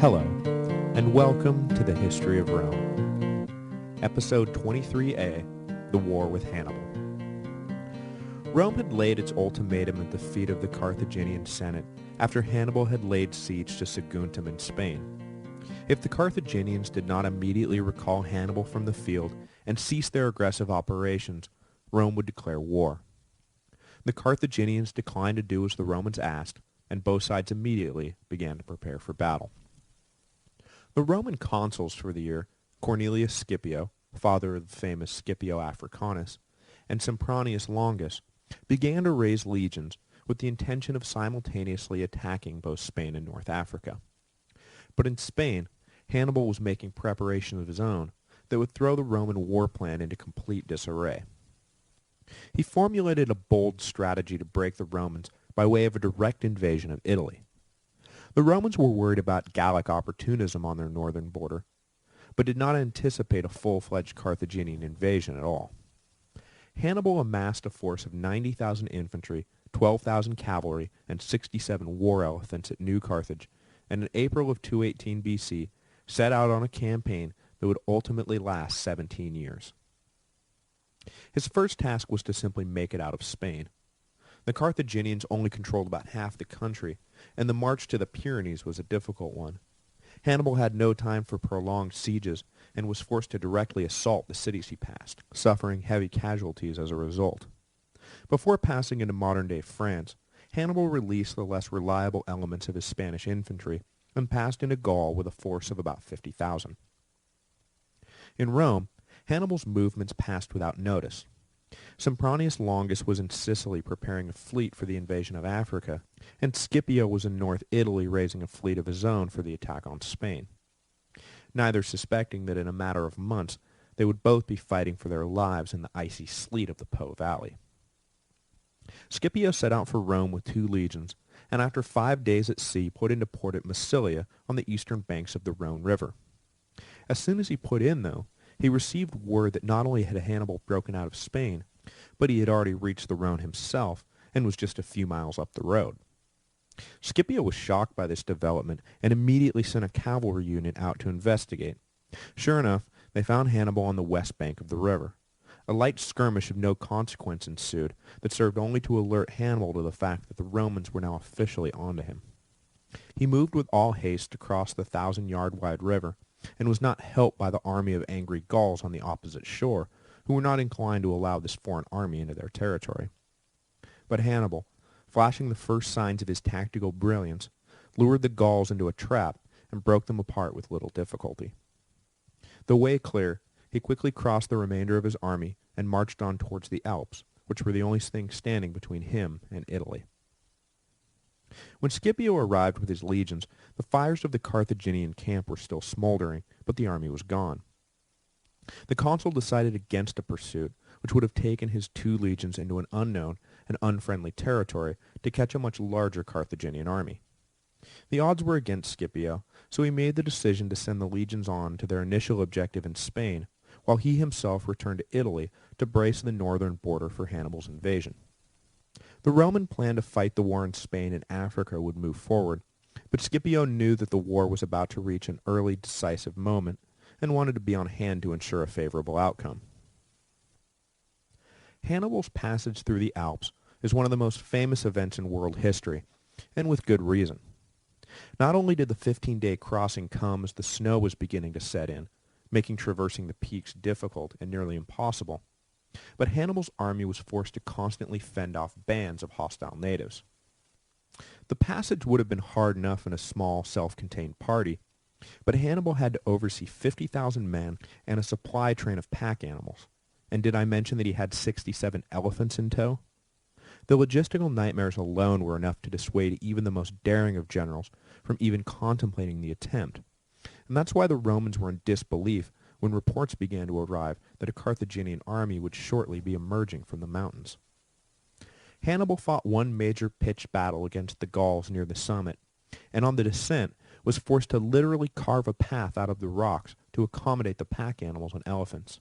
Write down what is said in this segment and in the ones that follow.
Hello, and welcome to the History of Rome. Episode 23A, The War with Hannibal. Rome had laid its ultimatum at the feet of the Carthaginian Senate after Hannibal had laid siege to Saguntum in Spain. If the Carthaginians did not immediately recall Hannibal from the field and cease their aggressive operations, Rome would declare war. The Carthaginians declined to do as the Romans asked, and both sides immediately began to prepare for battle. The Roman consuls for the year, Cornelius Scipio, father of the famous Scipio Africanus, and Sempronius Longus, began to raise legions with the intention of simultaneously attacking both Spain and North Africa. But in Spain, Hannibal was making preparations of his own that would throw the Roman war plan into complete disarray. He formulated a bold strategy to break the Romans by way of a direct invasion of Italy. The Romans were worried about Gallic opportunism on their northern border, but did not anticipate a full-fledged Carthaginian invasion at all. Hannibal amassed a force of 90,000 infantry, 12,000 cavalry, and 67 war elephants at New Carthage, and in April of 218 BC set out on a campaign that would ultimately last 17 years. His first task was to simply make it out of Spain. The Carthaginians only controlled about half the country, and the march to the Pyrenees was a difficult one. Hannibal had no time for prolonged sieges and was forced to directly assault the cities he passed, suffering heavy casualties as a result. Before passing into modern-day France, Hannibal released the less reliable elements of his Spanish infantry and passed into Gaul with a force of about 50,000. In Rome, Hannibal's movements passed without notice. Sempronius Longus was in Sicily preparing a fleet for the invasion of Africa, and Scipio was in North Italy raising a fleet of his own for the attack on Spain, neither suspecting that in a matter of months they would both be fighting for their lives in the icy sleet of the Po Valley. Scipio set out for Rome with 2 legions, and after 5 days at sea put into port at Massilia on the eastern banks of the Rhone River. As soon as he put in, though, he received word that not only had Hannibal broken out of Spain, but he had already reached the Rhone himself and was just a few miles up the road. Scipio was shocked by this development and immediately sent a cavalry unit out to investigate. Sure enough, they found Hannibal on the west bank of the river. A light skirmish of no consequence ensued that served only to alert Hannibal to the fact that the Romans were now officially onto him. He moved with all haste to cross the 1,000-yard-wide river, and was not helped by the army of angry Gauls on the opposite shore, who were not inclined to allow this foreign army into their territory. But Hannibal, flashing the first signs of his tactical brilliance, lured the Gauls into a trap and broke them apart with little difficulty. The way clear, he quickly crossed the remainder of his army and marched on towards the Alps, which were the only thing standing between him and Italy. When Scipio arrived with his legions, the fires of the Carthaginian camp were still smoldering, but the army was gone. The consul decided against a pursuit, which would have taken his 2 legions into an unknown and unfriendly territory to catch a much larger Carthaginian army. The odds were against Scipio, so he made the decision to send the legions on to their initial objective in Spain, while he himself returned to Italy to brace the northern border for Hannibal's invasion. The Roman plan to fight the war in Spain and Africa would move forward, but Scipio knew that the war was about to reach an early decisive moment and wanted to be on hand to ensure a favorable outcome. Hannibal's passage through the Alps is one of the most famous events in world history, and with good reason. Not only did the 15-day crossing come as the snow was beginning to set in, making traversing the peaks difficult and nearly impossible, but Hannibal's army was forced to constantly fend off bands of hostile natives. The passage would have been hard enough in a small, self-contained party, but Hannibal had to oversee 50,000 men and a supply train of pack animals. And did I mention that he had 67 elephants in tow? The logistical nightmares alone were enough to dissuade even the most daring of generals from even contemplating the attempt. And that's why the Romans were in disbelief when reports began to arrive that a Carthaginian army would shortly be emerging from the mountains. Hannibal fought one major pitched battle against the Gauls near the summit, and on the descent was forced to literally carve a path out of the rocks to accommodate the pack animals and elephants.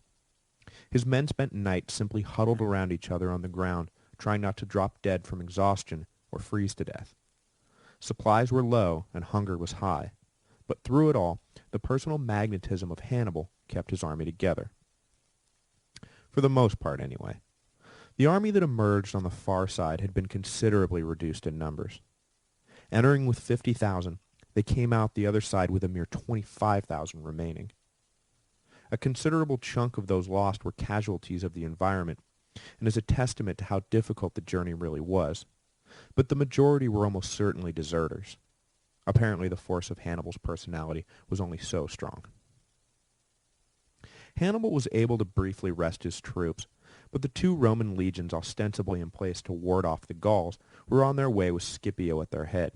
His men spent nights simply huddled around each other on the ground, trying not to drop dead from exhaustion or freeze to death. Supplies were low and hunger was high, But through it all, the personal magnetism of Hannibal kept his army together. For the most part, anyway. The army that emerged on the far side had been considerably reduced in numbers. Entering with 50,000, they came out the other side with a mere 25,000 remaining. A considerable chunk of those lost were casualties of the environment, and is a testament to how difficult the journey really was. But the majority were almost certainly deserters. Apparently the force of Hannibal's personality was only so strong. Hannibal was able to briefly rest his troops, but the 2 Roman legions ostensibly in place to ward off the Gauls were on their way with Scipio at their head.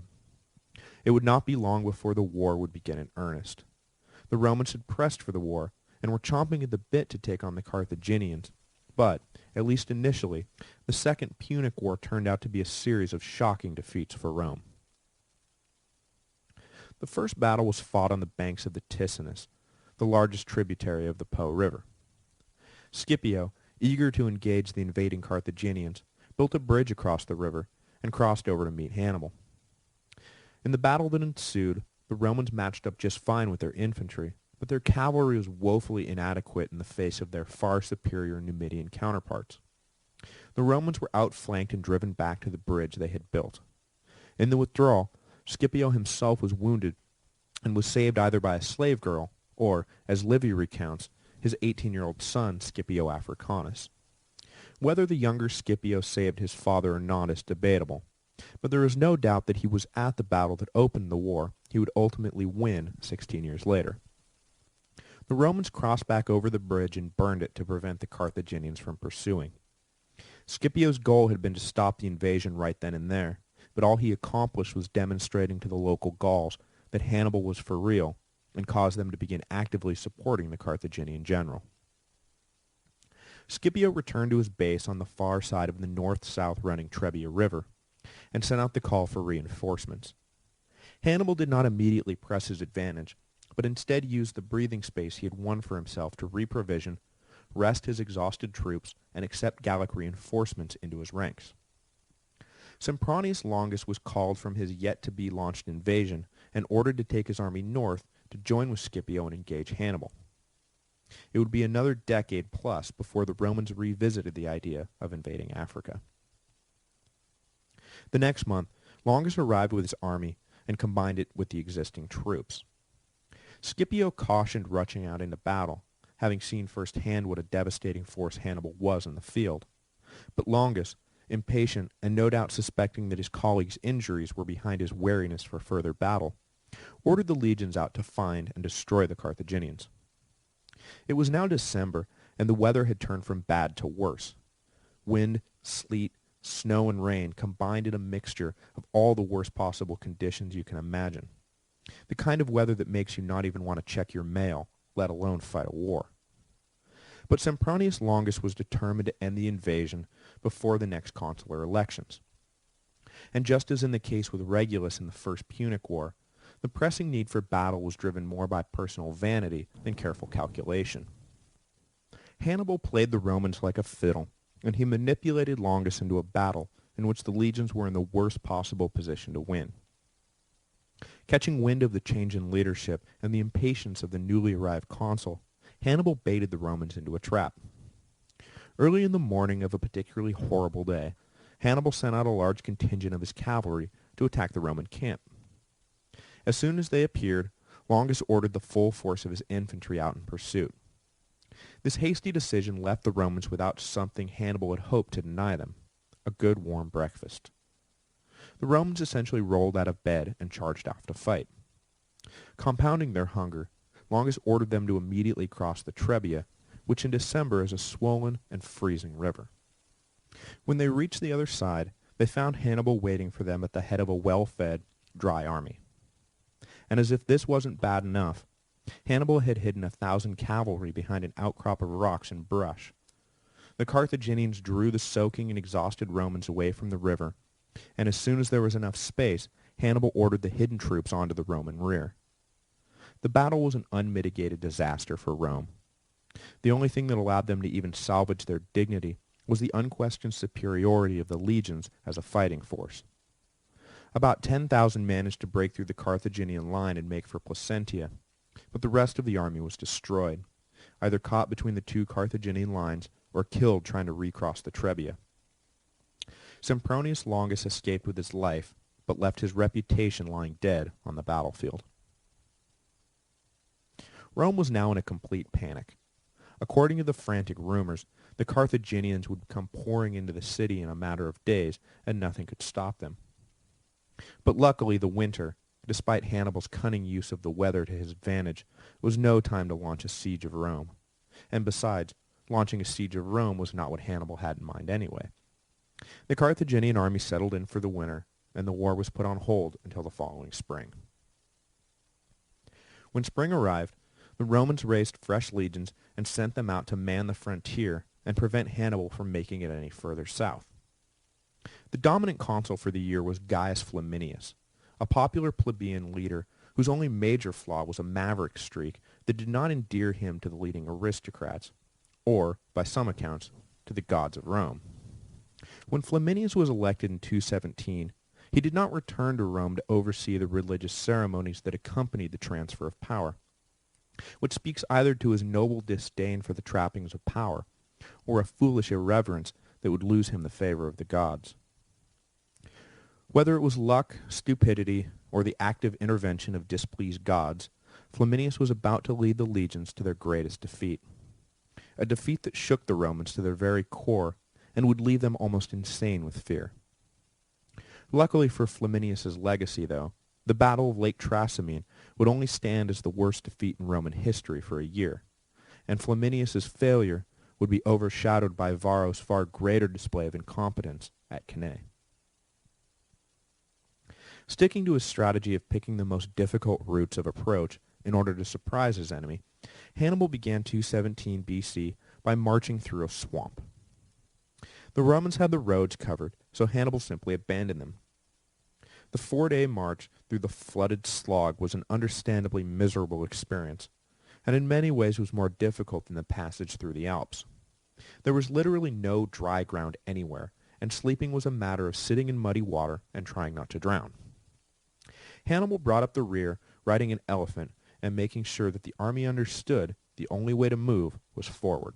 It would not be long before the war would begin in earnest. The Romans had pressed for the war, and were chomping at the bit to take on the Carthaginians, but, at least initially, the Second Punic War turned out to be a series of shocking defeats for Rome. The first battle was fought on the banks of the Ticinus, the largest tributary of the Po River. Scipio, eager to engage the invading Carthaginians, built a bridge across the river and crossed over to meet Hannibal. In the battle that ensued, the Romans matched up just fine with their infantry, but their cavalry was woefully inadequate in the face of their far superior Numidian counterparts. The Romans were outflanked and driven back to the bridge they had built. In the withdrawal, Scipio himself was wounded and was saved either by a slave girl or, as Livy recounts, his 18-year-old son, Scipio Africanus. Whether the younger Scipio saved his father or not is debatable, but there is no doubt that he was at the battle that opened the war he would ultimately win 16 years later. The Romans crossed back over the bridge and burned it to prevent the Carthaginians from pursuing. Scipio's goal had been to stop the invasion right then and there, but all he accomplished was demonstrating to the local Gauls that Hannibal was for real, and caused them to begin actively supporting the Carthaginian general. Scipio returned to his base on the far side of the north-south running Trebia River, and sent out the call for reinforcements. Hannibal did not immediately press his advantage, but instead used the breathing space he had won for himself to reprovision, rest his exhausted troops, and accept Gallic reinforcements into his ranks. Sempronius Longus was called from his yet-to-be-launched invasion and ordered to take his army north to join with Scipio and engage Hannibal. It would be another decade plus before the Romans revisited the idea of invading Africa. The next month, Longus arrived with his army and combined it with the existing troops. Scipio cautioned rushing out into battle, having seen firsthand what a devastating force Hannibal was in the field. But Longus, impatient and no doubt suspecting that his colleague's injuries were behind his wariness for further battle, ordered the legions out to find and destroy the Carthaginians. It was now December, and the weather had turned from bad to worse. Wind, sleet, snow, and rain combined in a mixture of all the worst possible conditions you can imagine. The kind of weather that makes you not even want to check your mail, let alone fight a war. But Sempronius Longus was determined to end the invasion before the next consular elections. And just as in the case with Regulus in the First Punic War, the pressing need for battle was driven more by personal vanity than careful calculation. Hannibal played the Romans like a fiddle, and he manipulated Longus into a battle in which the legions were in the worst possible position to win. Catching wind of the change in leadership and the impatience of the newly arrived consul, Hannibal baited the Romans into a trap. Early in the morning of a particularly horrible day, Hannibal sent out a large contingent of his cavalry to attack the Roman camp. As soon as they appeared, Longus ordered the full force of his infantry out in pursuit. This hasty decision left the Romans without something Hannibal had hoped to deny them, a good warm breakfast. The Romans essentially rolled out of bed and charged off to fight. Compounding their hunger, Longus ordered them to immediately cross the Trebia, which in December is a swollen and freezing river. When they reached the other side, they found Hannibal waiting for them at the head of a well-fed, dry army. And as if this wasn't bad enough, Hannibal had hidden 1,000 cavalry behind an outcrop of rocks and brush. The Carthaginians drew the soaking and exhausted Romans away from the river, and as soon as there was enough space, Hannibal ordered the hidden troops onto the Roman rear. The battle was an unmitigated disaster for Rome. The only thing that allowed them to even salvage their dignity was the unquestioned superiority of the legions as a fighting force. About 10,000 managed to break through the Carthaginian line and make for Placentia, but the rest of the army was destroyed, either caught between the two Carthaginian lines or killed trying to recross the Trebia. Sempronius Longus escaped with his life, but left his reputation lying dead on the battlefield. Rome was now in a complete panic. According to the frantic rumors, the Carthaginians would come pouring into the city in a matter of days, and nothing could stop them. But luckily the winter, despite Hannibal's cunning use of the weather to his advantage, was no time to launch a siege of Rome. And besides, launching a siege of Rome was not what Hannibal had in mind anyway. The Carthaginian army settled in for the winter, and the war was put on hold until the following spring. When spring arrived, the Romans raised fresh legions and sent them out to man the frontier and prevent Hannibal from making it any further south. The dominant consul for the year was Gaius Flaminius, a popular plebeian leader whose only major flaw was a maverick streak that did not endear him to the leading aristocrats, or, by some accounts, to the gods of Rome. When Flaminius was elected in 217, he did not return to Rome to oversee the religious ceremonies that accompanied the transfer of power, which speaks either to his noble disdain for the trappings of power, or a foolish irreverence that would lose him the favor of the gods. Whether it was luck, stupidity, or the active intervention of displeased gods, Flaminius was about to lead the legions to their greatest defeat, a defeat that shook the Romans to their very core and would leave them almost insane with fear. Luckily for Flaminius's legacy, though, the Battle of Lake Trasimene would only stand as the worst defeat in Roman history for a year, and Flaminius's failure would be overshadowed by Varro's far greater display of incompetence at Cannae. Sticking to his strategy of picking the most difficult routes of approach in order to surprise his enemy, Hannibal began 217 BC by marching through a swamp. The Romans had the roads covered, so Hannibal simply abandoned them. The 4-day march through the flooded slog was an understandably miserable experience, and in many ways was more difficult than the passage through the Alps. There was literally no dry ground anywhere, and sleeping was a matter of sitting in muddy water and trying not to drown. Hannibal brought up the rear, riding an elephant, and making sure that the army understood the only way to move was forward.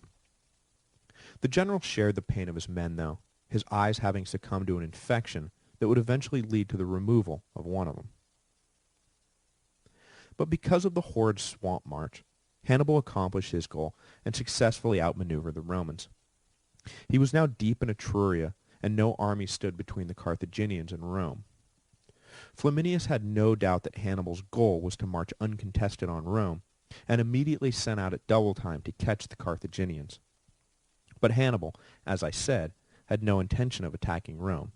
The general shared the pain of his men, though, his eyes having succumbed to an infection that would eventually lead to the removal of one of them. But because of the horrid swamp march, Hannibal accomplished his goal and successfully outmaneuvered the Romans. He was now deep in Etruria, and no army stood between the Carthaginians and Rome. Flaminius had no doubt that Hannibal's goal was to march uncontested on Rome, and immediately sent out at double time to catch the Carthaginians. But Hannibal, as I said, had no intention of attacking Rome.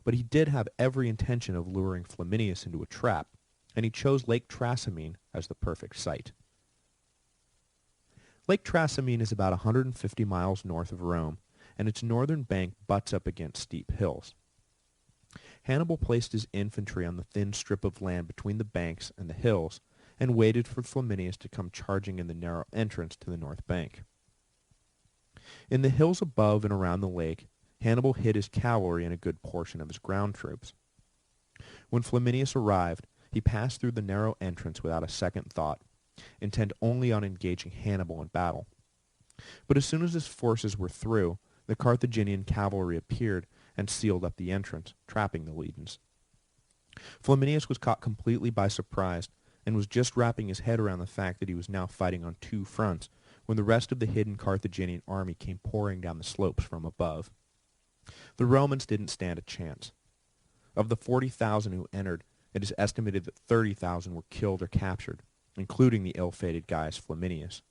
But he did have every intention of luring Flaminius into a trap, and he chose Lake Trasimene as the perfect site. Lake Trasimene is about 150 miles north of Rome, and its northern bank butts up against steep hills. Hannibal placed his infantry on the thin strip of land between the banks and the hills, and waited for Flaminius to come charging in the narrow entrance to the north bank. In the hills above and around the lake, Hannibal hid his cavalry and a good portion of his ground troops. When Flaminius arrived, he passed through the narrow entrance without a second thought, intent only on engaging Hannibal in battle. But as soon as his forces were through, the Carthaginian cavalry appeared and sealed up the entrance, trapping the legions. Flaminius was caught completely by surprise, and was just wrapping his head around the fact that he was now fighting on two fronts, when the rest of the hidden Carthaginian army came pouring down the slopes from above. The Romans didn't stand a chance. Of the 40,000 who entered, it is estimated that 30,000 were killed or captured, including the ill-fated Gaius Flaminius.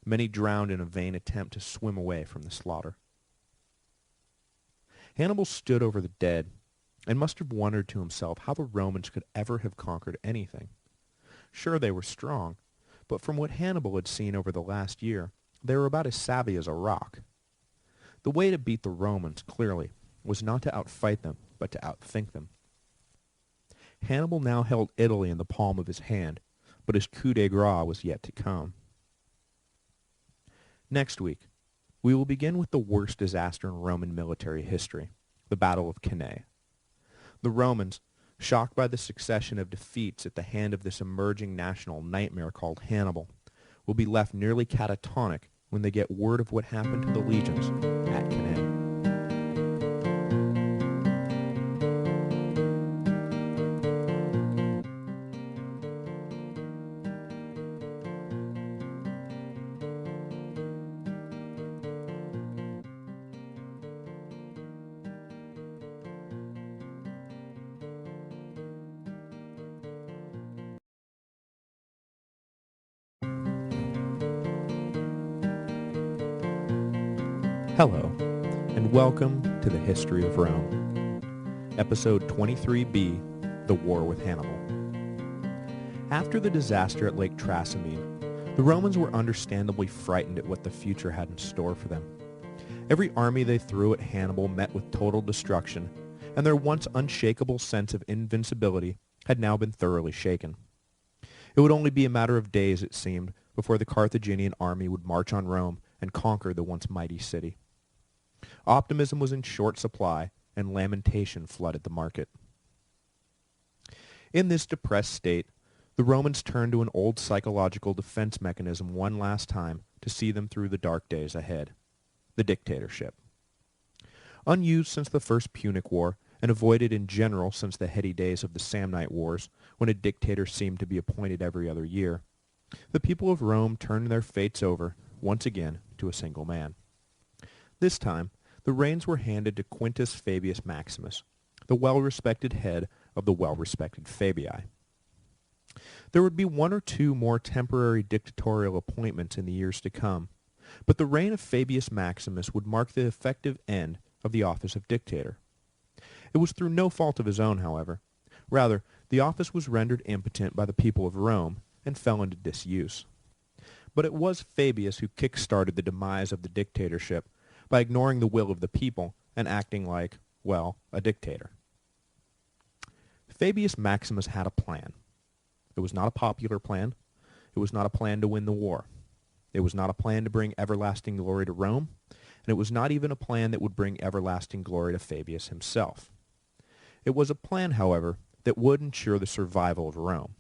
Many drowned in a vain attempt to swim away from the slaughter. Hannibal stood over the dead, and must have wondered to himself how the Romans could ever have conquered anything. Sure, they were strong, but from what Hannibal had seen over the last year, they were about as savvy as a rock. The way to beat the Romans, clearly, was not to outfight them, but to outthink them. Hannibal now held Italy in the palm of his hand, but his coup de grace was yet to come. Next week, we will begin with the worst disaster in Roman military history, the Battle of Cannae. The Romans, shocked by the succession of defeats at the hand of this emerging national nightmare called Hannibal, will be left nearly catatonic when they get word of what happened to the legions at Cannae. Hello, and welcome to the History of Rome, Episode 23b, The War with Hannibal. After the disaster at Lake Trasimene, the Romans were understandably frightened at what the future had in store for them. Every army they threw at Hannibal met with total destruction, and their once unshakable sense of invincibility had now been thoroughly shaken. It would only be a matter of days, it seemed, before the Carthaginian army would march on Rome and conquer the once mighty city. Optimism was in short supply, and lamentation flooded the market. In this depressed state, the Romans turned to an old psychological defense mechanism one last time to see them through the dark days ahead: the dictatorship. Unused since the First Punic War, and avoided in general since the heady days of the Samnite Wars, when a dictator seemed to be appointed every other year, the people of Rome turned their fates over, once again, to a single man. This time, the reins were handed to Quintus Fabius Maximus, the well-respected head of the well-respected Fabii. There would be one or two more temporary dictatorial appointments in the years to come, but the reign of Fabius Maximus would mark the effective end of the office of dictator. It was through no fault of his own, however. Rather, the office was rendered impotent by the people of Rome and fell into disuse. But it was Fabius who kick-started the demise of the dictatorship by ignoring the will of the people and acting like, well, a dictator. Fabius Maximus had a plan. It was not a popular plan. It was not a plan to win the war. It was not a plan to bring everlasting glory to Rome, and it was not even a plan that would bring everlasting glory to Fabius himself. It was a plan, however, that would ensure the survival of Rome.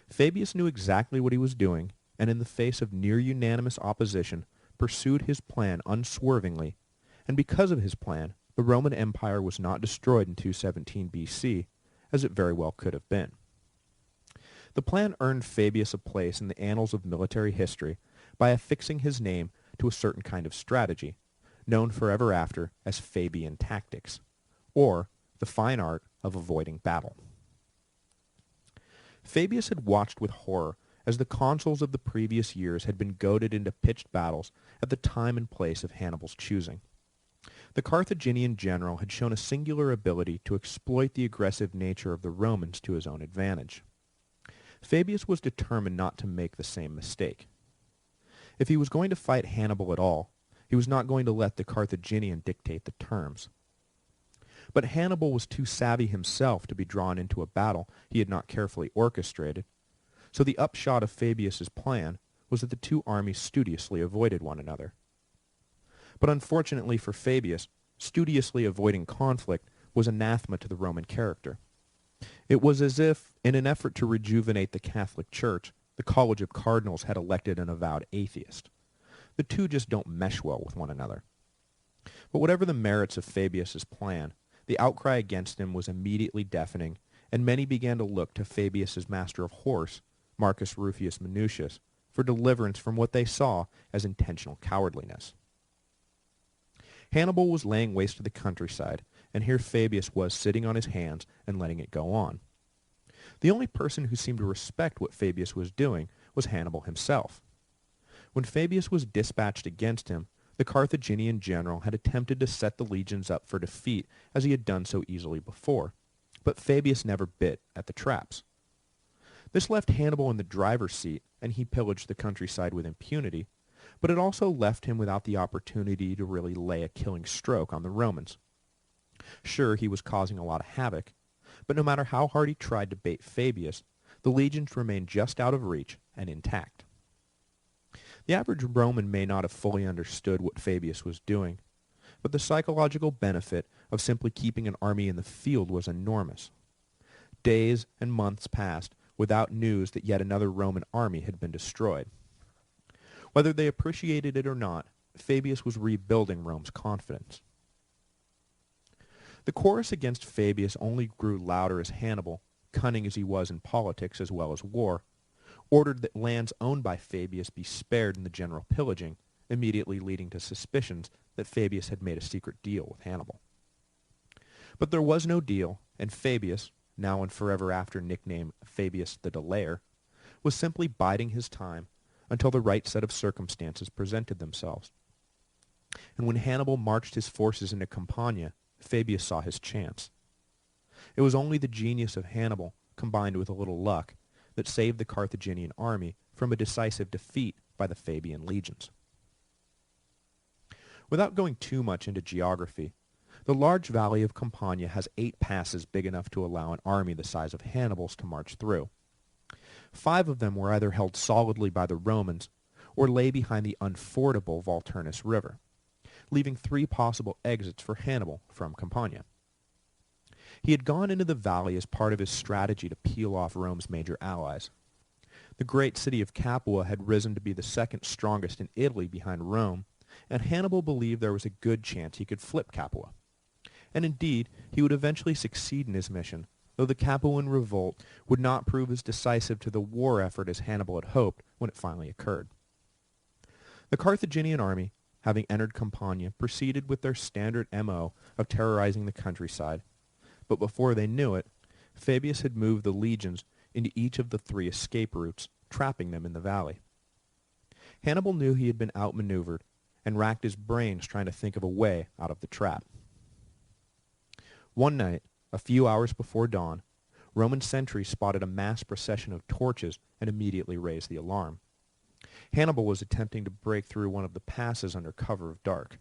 Fabius knew exactly what he was doing, and in the face of near-unanimous opposition, pursued his plan unswervingly, and because of his plan, the Roman Empire was not destroyed in 217 BC, as it very well could have been. The plan earned Fabius a place in the annals of military history by affixing his name to a certain kind of strategy, known forever after as Fabian tactics, or the fine art of avoiding battle. Fabius had watched with horror as the consuls of the previous years had been goaded into pitched battles at the time and place of Hannibal's choosing. The Carthaginian general had shown a singular ability to exploit the aggressive nature of the Romans to his own advantage. Fabius was determined not to make the same mistake. If he was going to fight Hannibal at all, he was not going to let the Carthaginian dictate the terms. But Hannibal was too savvy himself to be drawn into a battle he had not carefully orchestrated, so the upshot of Fabius's plan was that the two armies studiously avoided one another. But unfortunately for Fabius, studiously avoiding conflict was anathema to the Roman character. It was as if, in an effort to rejuvenate the Catholic Church, the College of Cardinals had elected an avowed atheist. The two just don't mesh well with one another. But whatever the merits of Fabius's plan, the outcry against him was immediately deafening, and many began to look to Fabius's master of horse, Marcus Rufius Minucius, for deliverance from what they saw as intentional cowardliness. Hannibal was laying waste to the countryside, and here Fabius was sitting on his hands and letting it go on. The only person who seemed to respect what Fabius was doing was Hannibal himself. When Fabius was dispatched against him, the Carthaginian general had attempted to set the legions up for defeat as he had done so easily before, but Fabius never bit at the traps. This left Hannibal in the driver's seat, and he pillaged the countryside with impunity, but it also left him without the opportunity to really lay a killing stroke on the Romans. Sure, he was causing a lot of havoc, but no matter how hard he tried to bait Fabius, the legions remained just out of reach and intact. The average Roman may not have fully understood what Fabius was doing, but the psychological benefit of simply keeping an army in the field was enormous. Days and months passed without news that yet another Roman army had been destroyed. Whether they appreciated it or not, Fabius was rebuilding Rome's confidence. The chorus against Fabius only grew louder as Hannibal, cunning as he was in politics as well as war, ordered that lands owned by Fabius be spared in the general pillaging, immediately leading to suspicions that Fabius had made a secret deal with Hannibal. But there was no deal, and Fabius, now and forever after nicknamed Fabius the Delayer, was simply biding his time until the right set of circumstances presented themselves. And when Hannibal marched his forces into Campania, Fabius saw his chance. It was only the genius of Hannibal, combined with a little luck, that saved the Carthaginian army from a decisive defeat by the Fabian legions. Without going too much into geography, the large valley of Campania has 8 passes big enough to allow an army the size of Hannibal's to march through. 5 of them were either held solidly by the Romans or lay behind the unfordable Volturnus River, leaving 3 possible exits for Hannibal from Campania. He had gone into the valley as part of his strategy to peel off Rome's major allies. The great city of Capua had risen to be the second strongest in Italy behind Rome, and Hannibal believed there was a good chance he could flip Capua. And indeed, he would eventually succeed in his mission, though the Capuan revolt would not prove as decisive to the war effort as Hannibal had hoped when it finally occurred. The Carthaginian army, having entered Campania, proceeded with their standard MO of terrorizing the countryside, but before they knew it, Fabius had moved the legions into each of the 3 escape routes, trapping them in the valley. Hannibal knew he had been outmaneuvered, and racked his brains trying to think of a way out of the trap. One night, a few hours before dawn, Roman sentries spotted a mass procession of torches and immediately raised the alarm. Hannibal was attempting to break through one of the passes under cover of dark.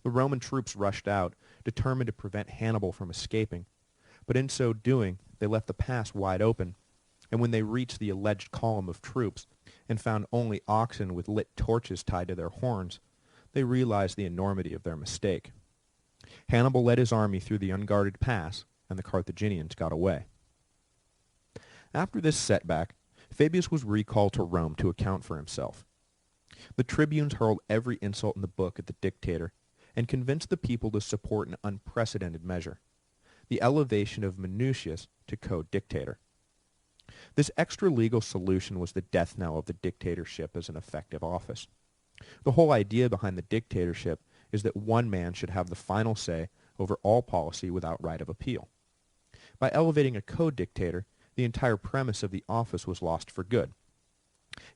The Roman troops rushed out, determined to prevent Hannibal from escaping, but in so doing, they left the pass wide open, and when they reached the alleged column of troops and found only oxen with lit torches tied to their horns, they realized the enormity of their mistake. Hannibal led his army through the unguarded pass, and the Carthaginians got away. After this setback, Fabius was recalled to Rome to account for himself. The tribunes hurled every insult in the book at the dictator, and convinced the people to support an unprecedented measure, the elevation of Minucius to co-dictator. This extra-legal solution was the death knell of the dictatorship as an effective office. The whole idea behind the dictatorship is that one man should have the final say over all policy without right of appeal. By elevating a co-dictator, the entire premise of the office was lost for good.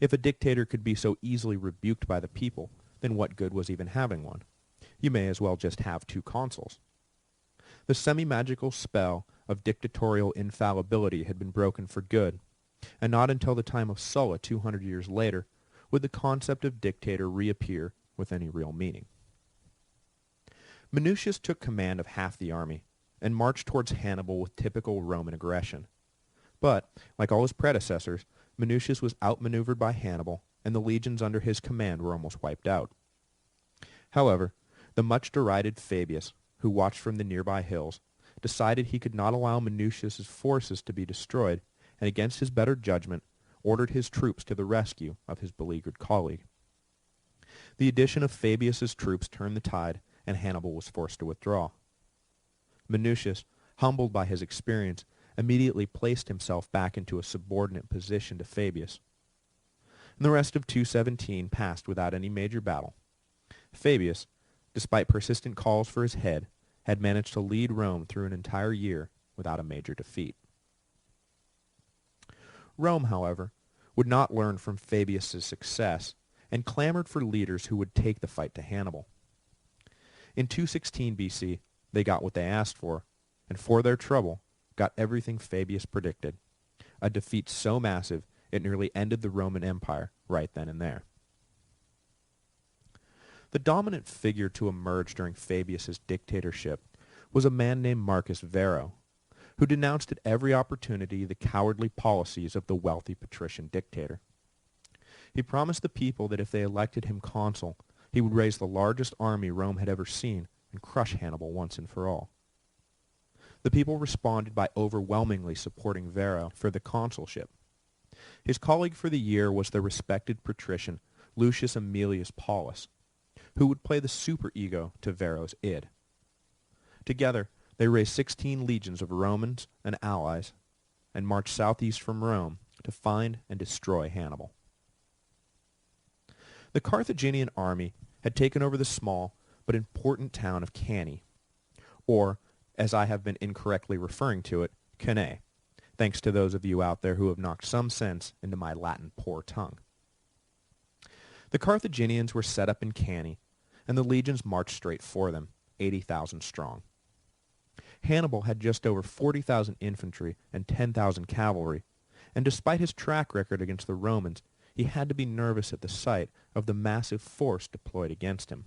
If a dictator could be so easily rebuked by the people, then what good was even having one? You may as well just have 2 consuls. The semi-magical spell of dictatorial infallibility had been broken for good, and not until the time of Sulla 200 years later would the concept of dictator reappear with any real meaning. Minucius took command of half the army, and marched towards Hannibal with typical Roman aggression. But, like all his predecessors, Minucius was outmaneuvered by Hannibal, and the legions under his command were almost wiped out. However, the much-derided Fabius, who watched from the nearby hills, decided he could not allow Minucius's forces to be destroyed, and against his better judgment, ordered his troops to the rescue of his beleaguered colleague. The addition of Fabius's troops turned the tide, and Hannibal was forced to withdraw. Minucius, humbled by his experience, immediately placed himself back into a subordinate position to Fabius. And the rest of 217 passed without any major battle. Fabius, despite persistent calls for his head, had managed to lead Rome through an entire year without a major defeat. Rome, however, would not learn from Fabius's success, and clamored for leaders who would take the fight to Hannibal. In 216 BC, they got what they asked for, and for their trouble, got everything Fabius predicted, a defeat so massive it nearly ended the Roman Empire right then and there. The dominant figure to emerge during Fabius's dictatorship was a man named Marcus Varro, who denounced at every opportunity the cowardly policies of the wealthy patrician dictator. He promised the people that if they elected him consul, he would raise the largest army Rome had ever seen and crush Hannibal once and for all. The people responded by overwhelmingly supporting Varro for the consulship. His colleague for the year was the respected patrician Lucius Aemilius Paulus, who would play the superego to Varro's id. Together, they raised 16 legions of Romans and allies and marched southeast from Rome to find and destroy Hannibal. The Carthaginian army had taken over the small but important town of Cannae, or, as I have been incorrectly referring to it, Cannae, thanks to those of you out there who have knocked some sense into my Latin poor tongue. The Carthaginians were set up in Cannae, and the legions marched straight for them, 80,000 strong. Hannibal had just over 40,000 infantry and 10,000 cavalry, and despite his track record against the Romans, he had to be nervous at the sight of the massive force deployed against him.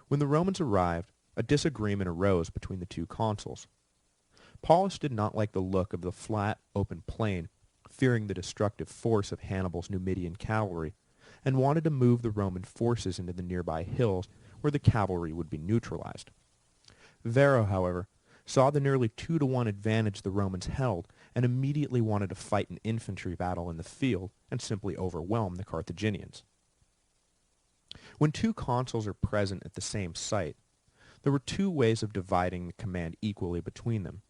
When the Romans arrived, a disagreement arose between the two consuls. Paulus did not like the look of the flat, open plain, fearing the destructive force of Hannibal's Numidian cavalry, and wanted to move the Roman forces into the nearby hills where the cavalry would be neutralized. Varro, however, saw the nearly 2-to-1 advantage the Romans held and immediately wanted to fight an infantry battle in the field and simply overwhelm the Carthaginians. When two consuls are present at the same site, there were two ways of dividing the command equally between them.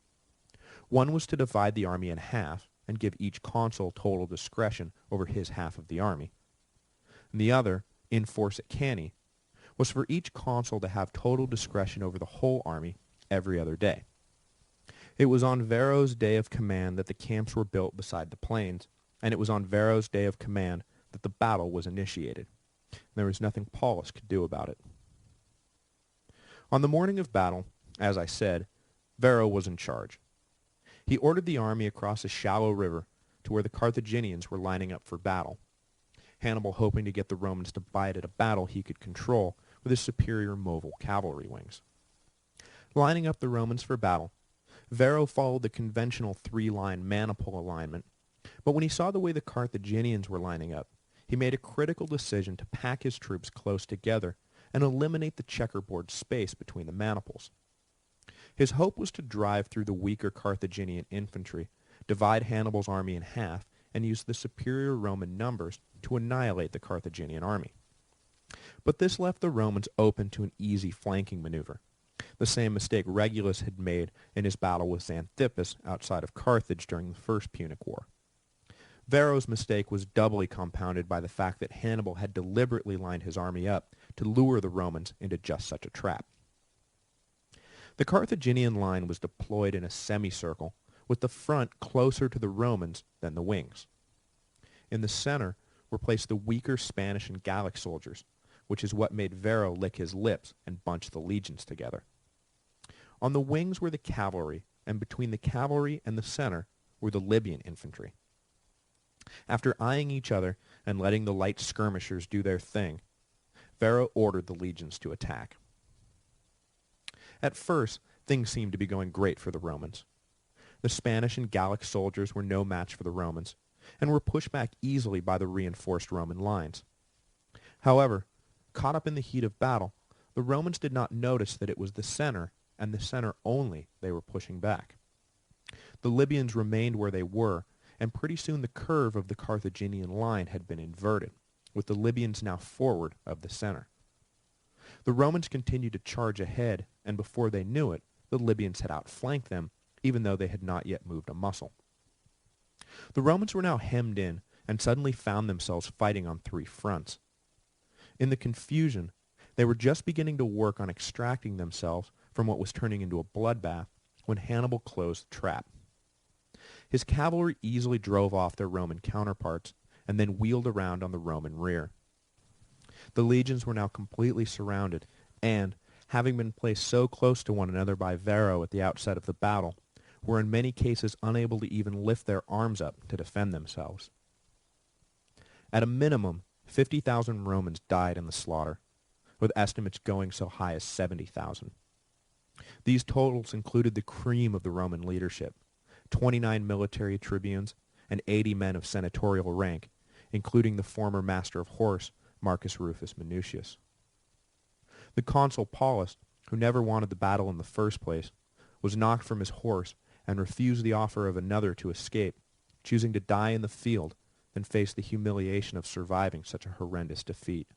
One was to divide the army in half and give each consul total discretion over his half of the army. And the other, in force at Cannae, was for each consul to have total discretion over the whole army every other day. It was on Varro's day of command that the camps were built beside the plains, and it was on Varro's day of command that the battle was initiated. There was nothing Paulus could do about it. On the morning of battle, as I said, Varro was in charge. He ordered the army across a shallow river to where the Carthaginians were lining up for battle, Hannibal hoping to get the Romans to bite at a battle he could control with his superior mobile cavalry wings. Lining up the Romans for battle, Varro followed the conventional 3-line maniple alignment, but when he saw the way the Carthaginians were lining up, he made a critical decision to pack his troops close together and eliminate the checkerboard space between the maniples. His hope was to drive through the weaker Carthaginian infantry, divide Hannibal's army in half, and use the superior Roman numbers to annihilate the Carthaginian army. But this left the Romans open to an easy flanking maneuver, the same mistake Regulus had made in his battle with Xanthippus outside of Carthage during the First Punic War. Varro's mistake was doubly compounded by the fact that Hannibal had deliberately lined his army up to lure the Romans into just such a trap. The Carthaginian line was deployed in a semicircle, with the front closer to the Romans than the wings. In the center were placed the weaker Spanish and Gallic soldiers, which is what made Varro lick his lips and bunch the legions together. On the wings were the cavalry, and between the cavalry and the center were the Libyan infantry. After eyeing each other and letting the light skirmishers do their thing, Varro ordered the legions to attack. At first, things seemed to be going great for the Romans. The Spanish and Gallic soldiers were no match for the Romans, and were pushed back easily by the reinforced Roman lines. However, caught up in the heat of battle, the Romans did not notice that it was the center, and the center only, they were pushing back. The Libyans remained where they were, and pretty soon the curve of the Carthaginian line had been inverted, with the Libyans now forward of the center. The Romans continued to charge ahead, and before they knew it, the Libyans had outflanked them, even though they had not yet moved a muscle. The Romans were now hemmed in, and suddenly found themselves fighting on 3 fronts. In the confusion, they were just beginning to work on extracting themselves from what was turning into a bloodbath when Hannibal closed the trap. His cavalry easily drove off their Roman counterparts, and then wheeled around on the Roman rear. The legions were now completely surrounded, and, having been placed so close to one another by Varro at the outset of the battle, were in many cases unable to even lift their arms up to defend themselves. At a minimum, 50,000 Romans died in the slaughter, with estimates going so high as 70,000. These totals included the cream of the Roman leadership, 29 military tribunes, and 80 men of senatorial rank, including the former master of horse, Marcus Rufus Minucius. The consul Paulus, who never wanted the battle in the first place, was knocked from his horse and refused the offer of another to escape, choosing to die in the field than face the humiliation of surviving such a horrendous defeat.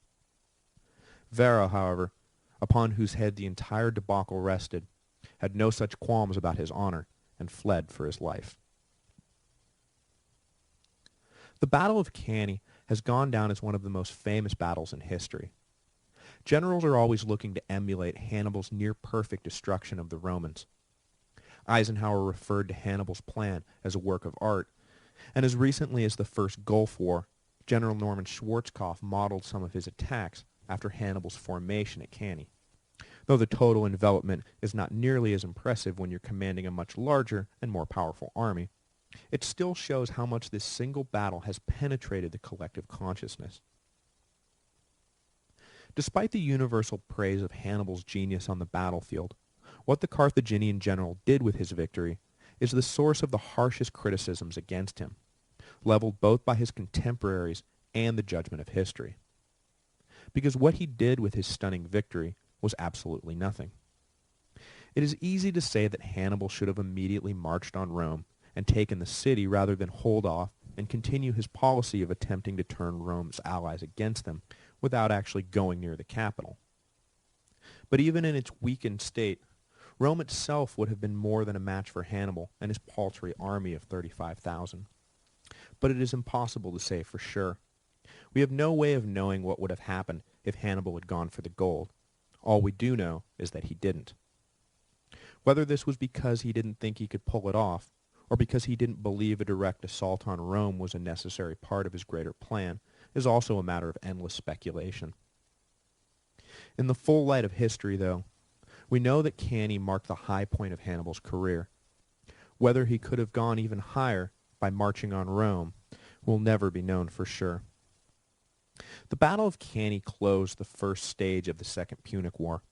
Varro, however, upon whose head the entire debacle rested, had no such qualms about his honor and fled for his life. The Battle of Cannae has gone down as one of the most famous battles in history. Generals are always looking to emulate Hannibal's near-perfect destruction of the Romans. Eisenhower referred to Hannibal's plan as a work of art, and as recently as the First Gulf War, General Norman Schwarzkopf modeled some of his attacks after Hannibal's formation at Cannae. Though the total envelopment is not nearly as impressive when you're commanding a much larger and more powerful army, it still shows how much this single battle has penetrated the collective consciousness. Despite the universal praise of Hannibal's genius on the battlefield, what the Carthaginian general did with his victory is the source of the harshest criticisms against him, leveled both by his contemporaries and the judgment of history. Because what he did with his stunning victory was absolutely nothing. It is easy to say that Hannibal should have immediately marched on Rome and taken the city rather than hold off and continue his policy of attempting to turn Rome's allies against them without actually going near the capital. But even in its weakened state, Rome itself would have been more than a match for Hannibal and his paltry army of 35,000. But it is impossible to say for sure. We have no way of knowing what would have happened if Hannibal had gone for the gold. All we do know is that he didn't. Whether this was because he didn't think he could pull it off, or because he didn't believe a direct assault on Rome was a necessary part of his greater plan, is also a matter of endless speculation. In the full light of history, though, we know that Cannae marked the high point of Hannibal's career. Whether he could have gone even higher by marching on Rome will never be known for sure. The Battle of Cannae closed the first stage of the Second Punic War.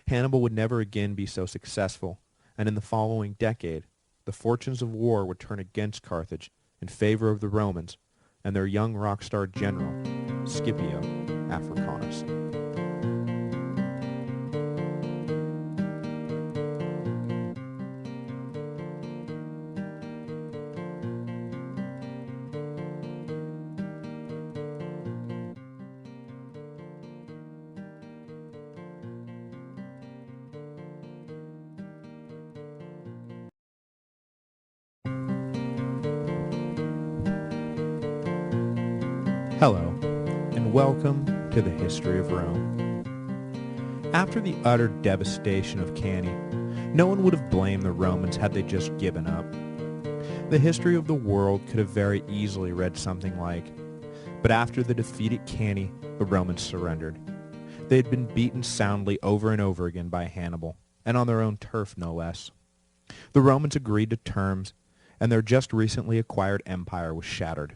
Hannibal would never again be so successful, and in the following decade, the fortunes of war would turn against Carthage in favor of the Romans and their young rock star general, Scipio Africanus. Hello, and welcome to the History of Rome. After the utter devastation of Cannae, no one would have blamed the Romans had they just given up. The history of the world could have very easily read something like, but after the defeat at Cannae, the Romans surrendered. They had been beaten soundly over and over again by Hannibal, and on their own turf no less. The Romans agreed to terms, and their just recently acquired empire was shattered.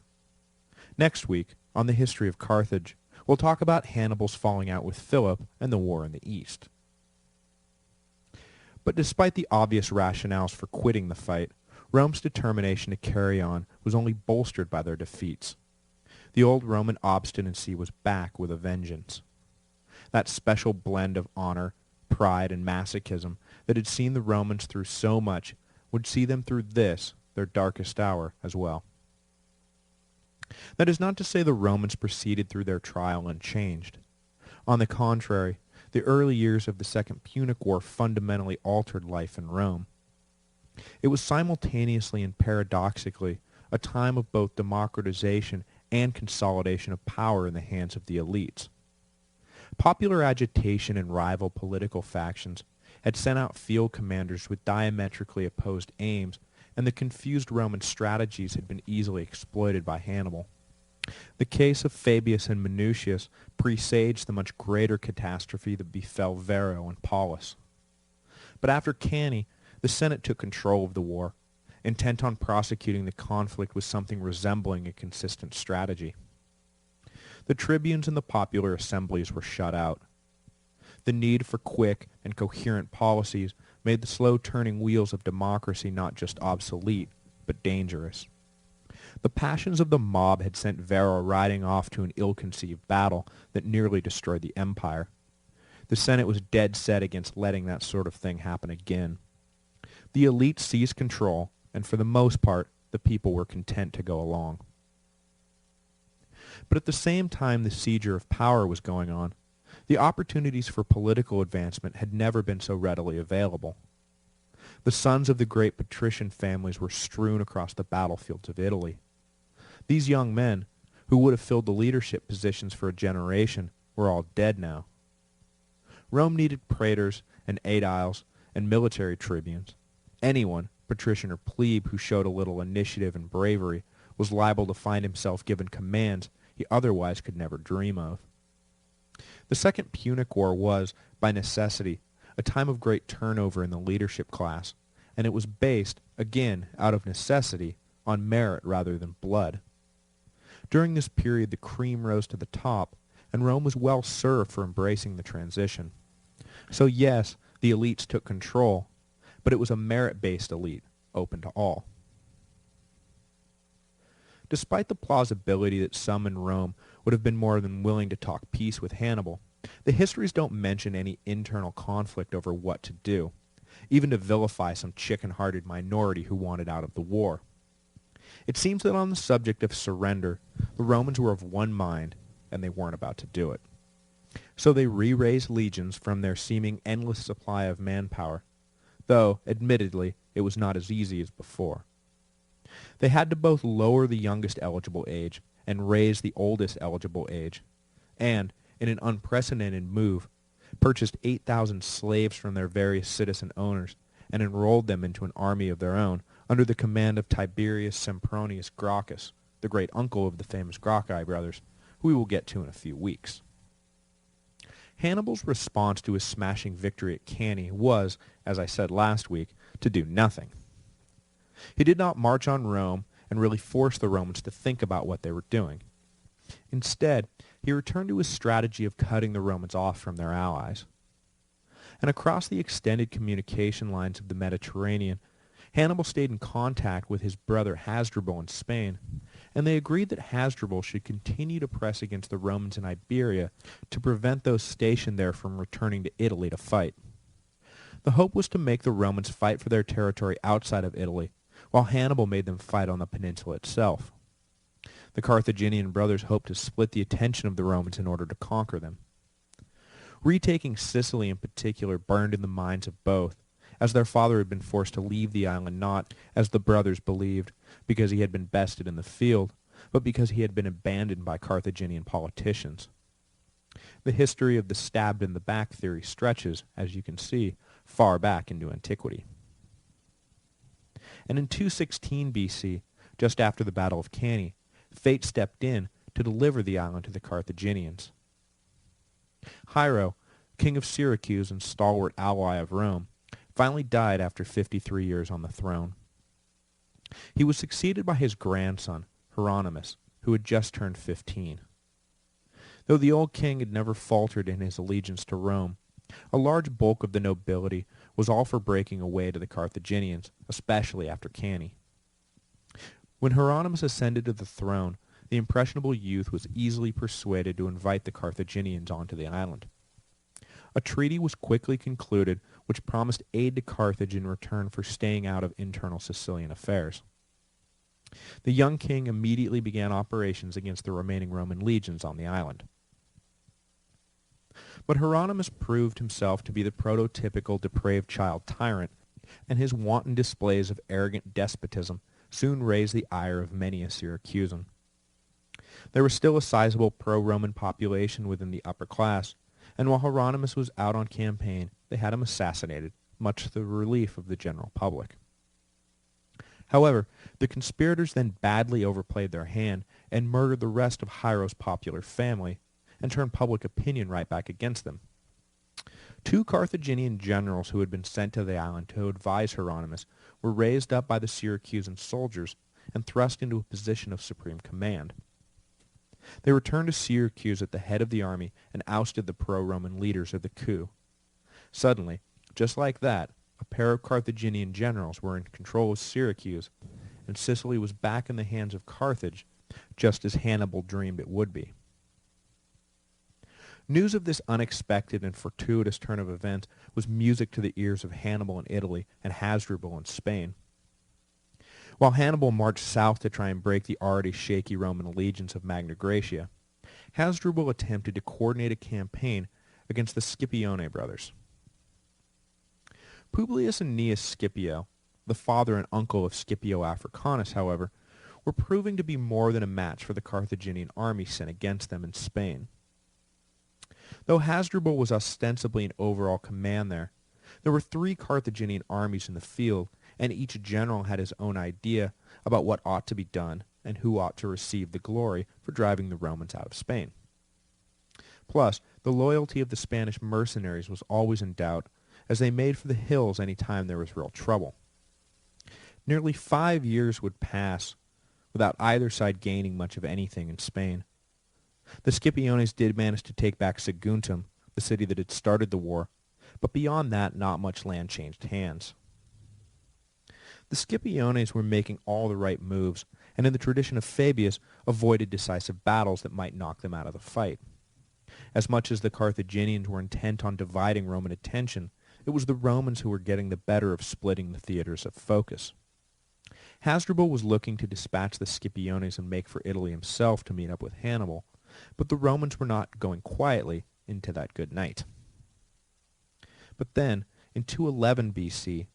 Next week, on the history of Carthage, we'll talk about Hannibal's falling out with Philip and the war in the East. But despite the obvious rationales for quitting the fight, Rome's determination to carry on was only bolstered by their defeats. The old Roman obstinacy was back with a vengeance. That special blend of honor, pride, and masochism that had seen the Romans through so much would see them through this, their darkest hour, as well. That is not to say the Romans proceeded through their trial unchanged. On the contrary, the early years of the Second Punic War fundamentally altered life in Rome. It was simultaneously and paradoxically a time of both democratization and consolidation of power in the hands of the elites. Popular agitation and rival political factions had sent out field commanders with diametrically opposed aims, and the confused Roman strategies had been easily exploited by Hannibal. The case of Fabius and Minucius presaged the much greater catastrophe that befell Varro and Paulus. But after Cannae, the Senate took control of the war, intent on prosecuting the conflict with something resembling a consistent strategy. The tribunes and the popular assemblies were shut out. The need for quick and coherent policies made the slow-turning wheels of democracy not just obsolete, but dangerous. The passions of the mob had sent Varro riding off to an ill-conceived battle that nearly destroyed the empire. The Senate was dead set against letting that sort of thing happen again. The elite seized control, and for the most part, the people were content to go along. But at the same time the seizure of power was going on, the opportunities for political advancement had never been so readily available. The sons of the great patrician families were strewn across the battlefields of Italy. These young men, who would have filled the leadership positions for a generation, were all dead now. Rome needed praetors and aediles and military tribunes. Anyone, patrician or plebe, who showed a little initiative and bravery was liable to find himself given commands he otherwise could never dream of. The Second Punic War was, by necessity, a time of great turnover in the leadership class, and it was based, again out of necessity, on merit rather than blood. During this period the cream rose to the top, and Rome was well served for embracing the transition. So yes, the elites took control, but it was a merit-based elite, open to all. Despite the plausibility that some in Rome would have been more than willing to talk peace with Hannibal, the histories don't mention any internal conflict over what to do, even to vilify some chicken-hearted minority who wanted out of the war. It seems that on the subject of surrender, the Romans were of one mind, and they weren't about to do it. So they re-raised legions from their seeming endless supply of manpower, though, admittedly, it was not as easy as before. They had to both lower the youngest eligible age and raise the oldest eligible age, and, in an unprecedented move, purchased 8,000 slaves from their various citizen owners and enrolled them into an army of their own under the command of Tiberius Sempronius Gracchus, the great uncle of the famous Gracchi brothers, who we will get to in a few weeks. Hannibal's response to his smashing victory at Cannae was, as I said last week, to do nothing. He did not march on Rome and really force the Romans to think about what they were doing. Instead, he returned to his strategy of cutting the Romans off from their allies. And across the extended communication lines of the Mediterranean, Hannibal stayed in contact with his brother Hasdrubal in Spain, and they agreed that Hasdrubal should continue to press against the Romans in Iberia to prevent those stationed there from returning to Italy to fight. The hope was to make the Romans fight for their territory outside of Italy, while Hannibal made them fight on the peninsula itself. The Carthaginian brothers hoped to split the attention of the Romans in order to conquer them. Retaking Sicily in particular burned in the minds of both, as their father had been forced to leave the island not, as the brothers believed, because he had been bested in the field, but because he had been abandoned by Carthaginian politicians. The history of the stabbed-in-the-back theory stretches, as you can see, far back into antiquity. And in 216 BC, just after the Battle of Cannae, fate stepped in to deliver the island to the Carthaginians. Hiero, king of Syracuse and stalwart ally of Rome, finally died after 53 years on the throne. He was succeeded by his grandson, Hieronymus, who had just turned 15. Though the old king had never faltered in his allegiance to Rome, a large bulk of the nobility was all for breaking away to the Carthaginians, especially after Cannae. When Hieronymus ascended to the throne, the impressionable youth was easily persuaded to invite the Carthaginians onto the island. A treaty was quickly concluded which promised aid to Carthage in return for staying out of internal Sicilian affairs. The young king immediately began operations against the remaining Roman legions on the island. But Hieronymus proved himself to be the prototypical depraved child tyrant, and his wanton displays of arrogant despotism soon raised the ire of many a Syracusan. There was still a sizable pro-Roman population within the upper class, and while Hieronymus was out on campaign, they had him assassinated, much to the relief of the general public. However, the conspirators then badly overplayed their hand and murdered the rest of Hiero's popular family, and turned public opinion right back against them. 2 Carthaginian generals who had been sent to the island to advise Hieronymus were raised up by the Syracusan soldiers and thrust into a position of supreme command. They returned to Syracuse at the head of the army and ousted the pro-Roman leaders of the coup. Suddenly, just like that, a pair of Carthaginian generals were in control of Syracuse, and Sicily was back in the hands of Carthage, just as Hannibal dreamed it would be. News of this unexpected and fortuitous turn of events was music to the ears of Hannibal in Italy and Hasdrubal in Spain. While Hannibal marched south to try and break the already shaky Roman legions of Magna Graecia, Hasdrubal attempted to coordinate a campaign against the Scipione brothers. Publius and Gnaeus Scipio, the father and uncle of Scipio Africanus, however, were proving to be more than a match for the Carthaginian army sent against them in Spain. Though Hasdrubal was ostensibly in overall command there were 3 Carthaginian armies in the field, and each general had his own idea about what ought to be done and who ought to receive the glory for driving the Romans out of Spain. Plus, the loyalty of the Spanish mercenaries was always in doubt, as they made for the hills any time there was real trouble. Nearly 5 years would pass without either side gaining much of anything in Spain. The Scipiones did manage to take back Saguntum, the city that had started the war, but beyond that not much land changed hands. The Scipiones were making all the right moves, and in the tradition of Fabius, avoided decisive battles that might knock them out of the fight. As much as the Carthaginians were intent on dividing Roman attention, it was the Romans who were getting the better of splitting the theaters of focus. Hasdrubal was looking to dispatch the Scipiones and make for Italy himself to meet up with Hannibal, but the Romans were not going quietly into that good night. But then, in 211 BC,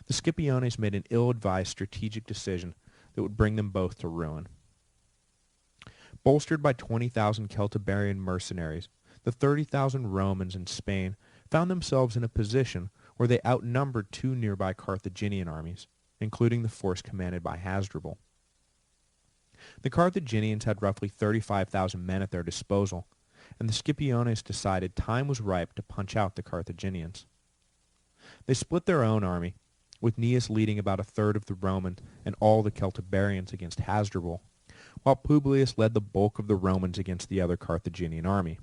the Scipiones made an ill-advised strategic decision that would bring them both to ruin. Bolstered by 20,000 Celtiberian mercenaries, the 30,000 Romans in Spain found themselves in a position where they outnumbered 2 nearby Carthaginian armies, including the force commanded by Hasdrubal. The Carthaginians had roughly 35,000 men at their disposal, and the Scipiones decided time was ripe to punch out the Carthaginians. They split their own army, with Gnaeus leading about a third of the Romans and all the Celtiberians against Hasdrubal, while Publius led the bulk of the Romans against the other Carthaginian army.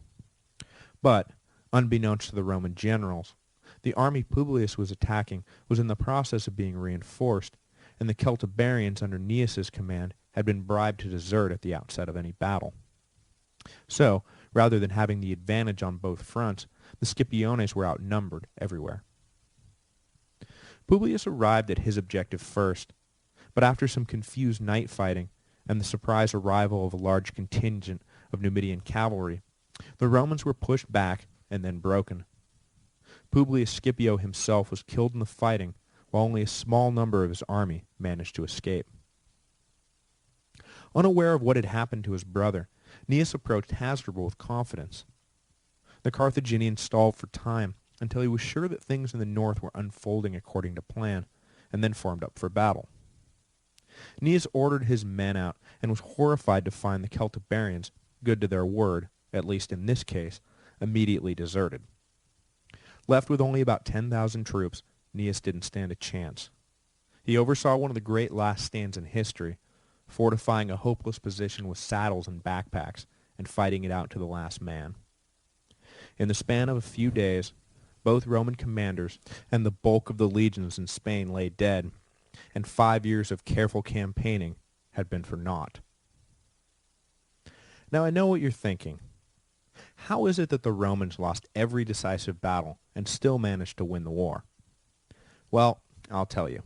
But, unbeknownst to the Roman generals, the army Publius was attacking was in the process of being reinforced, and the Celtiberians under Gnaeus's command had been bribed to desert at the outset of any battle. So, rather than having the advantage on both fronts, the Scipiones were outnumbered everywhere. Publius arrived at his objective first, but after some confused night fighting and the surprise arrival of a large contingent of Numidian cavalry, the Romans were pushed back and then broken. Publius Scipio himself was killed in the fighting, while only a small number of his army managed to escape. Unaware of what had happened to his brother, Gnaeus approached Hasdrubal with confidence. The Carthaginian stalled for time until he was sure that things in the north were unfolding according to plan, and then formed up for battle. Gnaeus ordered his men out and was horrified to find the Celtiberians, good to their word, at least in this case, immediately deserted. Left with only about 10,000 troops, Gnaeus didn't stand a chance. He oversaw one of the great last stands in history, fortifying a hopeless position with saddles and backpacks, and fighting it out to the last man. In the span of a few days, both Roman commanders and the bulk of the legions in Spain lay dead, and 5 years of careful campaigning had been for naught. Now I know what you're thinking. How is it that the Romans lost every decisive battle and still managed to win the war? Well, I'll tell you.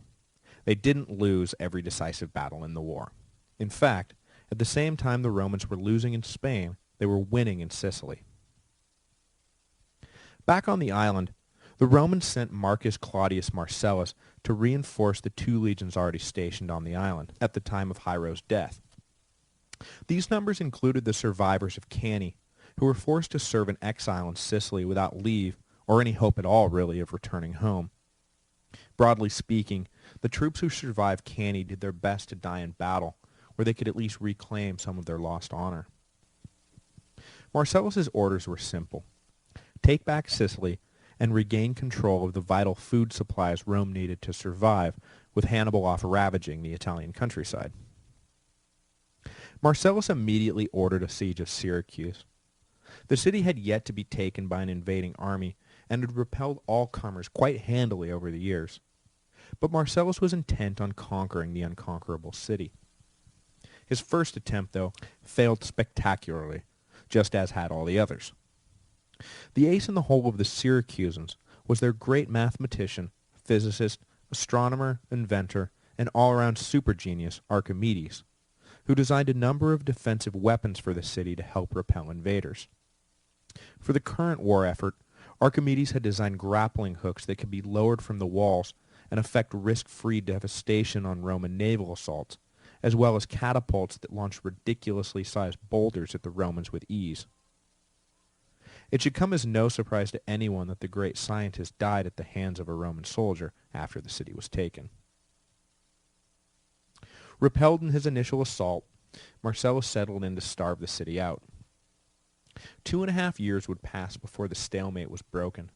They didn't lose every decisive battle in the war. In fact, at the same time the Romans were losing in Spain, they were winning in Sicily. Back on the island, the Romans sent Marcus Claudius Marcellus to reinforce the 2 legions already stationed on the island at the time of Hiero's death. These numbers included the survivors of Cannae, who were forced to serve in exile in Sicily without leave or any hope at all, really, of returning home. Broadly speaking, the troops who survived Cannae did their best to die in battle, where they could at least reclaim some of their lost honor. Marcellus's orders were simple. Take back Sicily and regain control of the vital food supplies Rome needed to survive, with Hannibal off ravaging the Italian countryside. Marcellus immediately ordered a siege of Syracuse. The city had yet to be taken by an invading army, and had repelled all comers quite handily over the years. But Marcellus was intent on conquering the unconquerable city. His first attempt, though, failed spectacularly, just as had all the others. The ace in the hole of the Syracusans was their great mathematician, physicist, astronomer, inventor, and all-around super genius Archimedes, who designed a number of defensive weapons for the city to help repel invaders. For the current war effort, Archimedes had designed grappling hooks that could be lowered from the walls and effect risk-free devastation on Roman naval assaults, as well as catapults that launched ridiculously sized boulders at the Romans with ease. It should come as no surprise to anyone that the great scientist died at the hands of a Roman soldier after the city was taken. Repelled in his initial assault, Marcellus settled in to starve the city out. 2.5 years would pass before the stalemate was broken.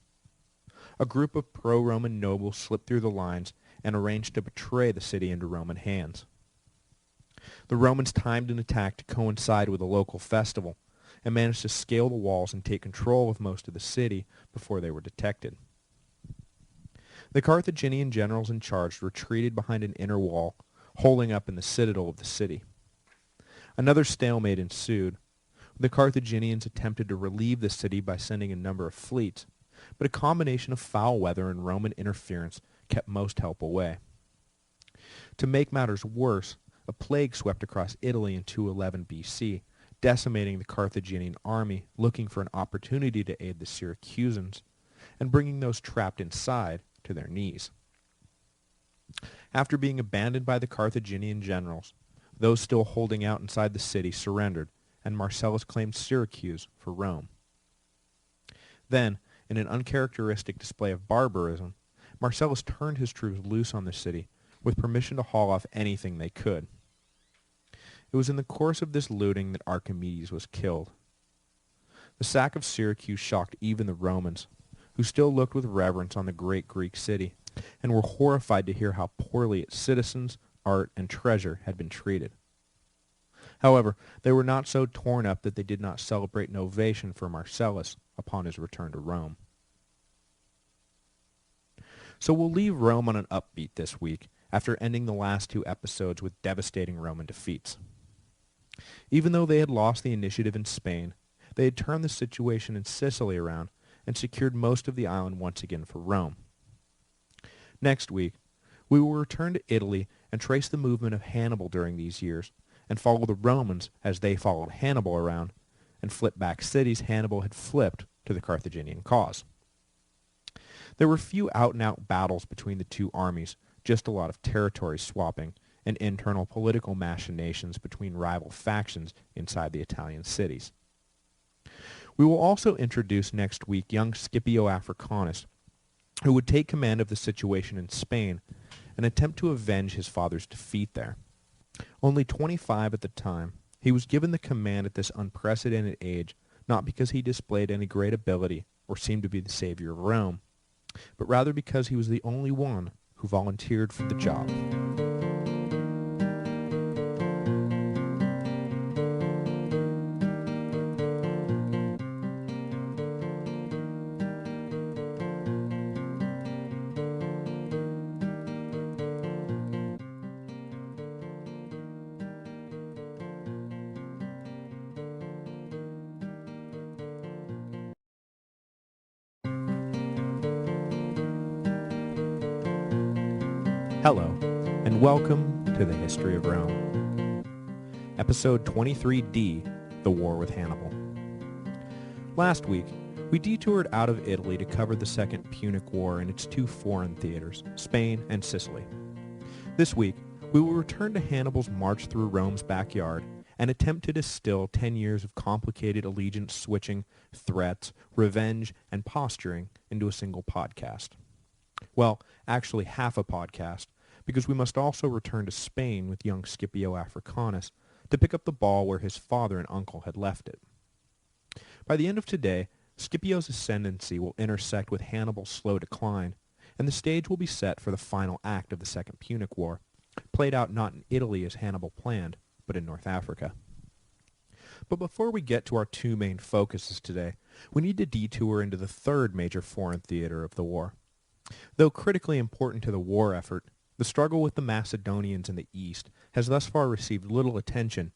A group of pro-Roman nobles slipped through the lines and arranged to betray the city into Roman hands. The Romans timed an attack to coincide with a local festival, and managed to scale the walls and take control of most of the city before they were detected. The Carthaginian generals in charge retreated behind an inner wall, holding up in the citadel of the city. Another stalemate ensued. The Carthaginians attempted to relieve the city by sending a number of fleets, but a combination of foul weather and Roman interference kept most help away. To make matters worse, a plague swept across Italy in 211 BC, decimating the Carthaginian army looking for an opportunity to aid the Syracusans, and bringing those trapped inside to their knees. After being abandoned by the Carthaginian generals, those still holding out inside the city surrendered, and Marcellus claimed Syracuse for Rome. Then, in an uncharacteristic display of barbarism, Marcellus turned his troops loose on the city, with permission to haul off anything they could. It was in the course of this looting that Archimedes was killed. The sack of Syracuse shocked even the Romans, who still looked with reverence on the great Greek city, and were horrified to hear how poorly its citizens, art, and treasure had been treated. However, they were not so torn up that they did not celebrate an ovation for Marcellus upon his return to Rome. So we'll leave Rome on an upbeat this week, after ending the last 2 episodes with devastating Roman defeats. Even though they had lost the initiative in Spain, they had turned the situation in Sicily around and secured most of the island once again for Rome. Next week, we will return to Italy and trace the movement of Hannibal during these years, and follow the Romans as they followed Hannibal around, and flip back cities Hannibal had flipped to the Carthaginian cause. There were few out-and-out battles between the two armies, just a lot of territory swapping and internal political machinations between rival factions inside the Italian cities. We will also introduce next week young Scipio Africanus, who would take command of the situation in Spain and attempt to avenge his father's defeat there. Only 25 at the time, he was given the command at this unprecedented age not because he displayed any great ability or seemed to be the savior of Rome, but rather because he was the only one who volunteered for the job. Hello, and welcome to the History of Rome. Episode 23D, The War with Hannibal. Last week, we detoured out of Italy to cover the Second Punic War and its 2 foreign theaters, Spain and Sicily. This week, we will return to Hannibal's march through Rome's backyard and attempt to distill 10 years of complicated allegiance switching, threats, revenge, and posturing into a single podcast. Well, actually half a podcast, because we must also return to Spain with young Scipio Africanus to pick up the ball where his father and uncle had left it. By the end of today, Scipio's ascendancy will intersect with Hannibal's slow decline, and the stage will be set for the final act of the Second Punic War, played out not in Italy as Hannibal planned, but in North Africa. But before we get to our 2 main focuses today, we need to detour into the 3rd major foreign theater of the war. Though critically important to the war effort, the struggle with the Macedonians in the east has thus far received little attention,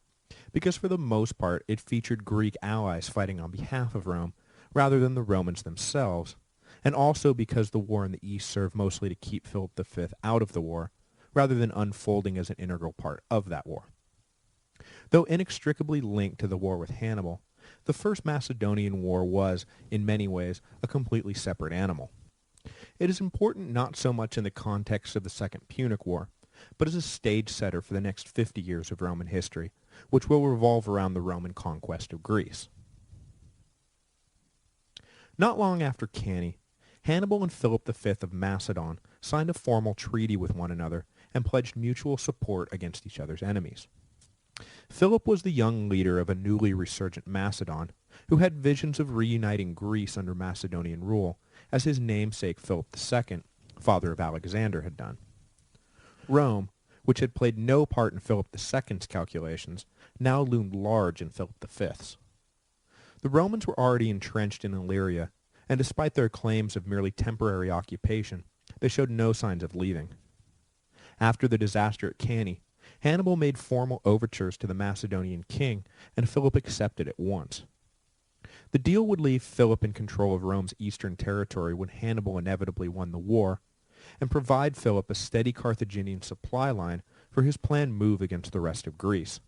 because for the most part it featured Greek allies fighting on behalf of Rome, rather than the Romans themselves, and also because the war in the east served mostly to keep Philip V out of the war, rather than unfolding as an integral part of that war. Though inextricably linked to the war with Hannibal, the First Macedonian War was, in many ways, a completely separate animal. It is important not so much in the context of the Second Punic War, but as a stage setter for the next 50 years of Roman history, which will revolve around the Roman conquest of Greece. Not long after Cannae, Hannibal and Philip V of Macedon signed a formal treaty with one another and pledged mutual support against each other's enemies. Philip was the young leader of a newly resurgent Macedon, who had visions of reuniting Greece under Macedonian rule, as his namesake Philip II, father of Alexander, had done. Rome, which had played no part in Philip II's calculations, now loomed large in Philip V's. The Romans were already entrenched in Illyria, and despite their claims of merely temporary occupation, they showed no signs of leaving. After the disaster at Cannae, Hannibal made formal overtures to the Macedonian king, and Philip accepted at once. The deal would leave Philip in control of Rome's eastern territory when Hannibal inevitably won the war, and provide Philip a steady Carthaginian supply line for his planned move against the rest of Greece.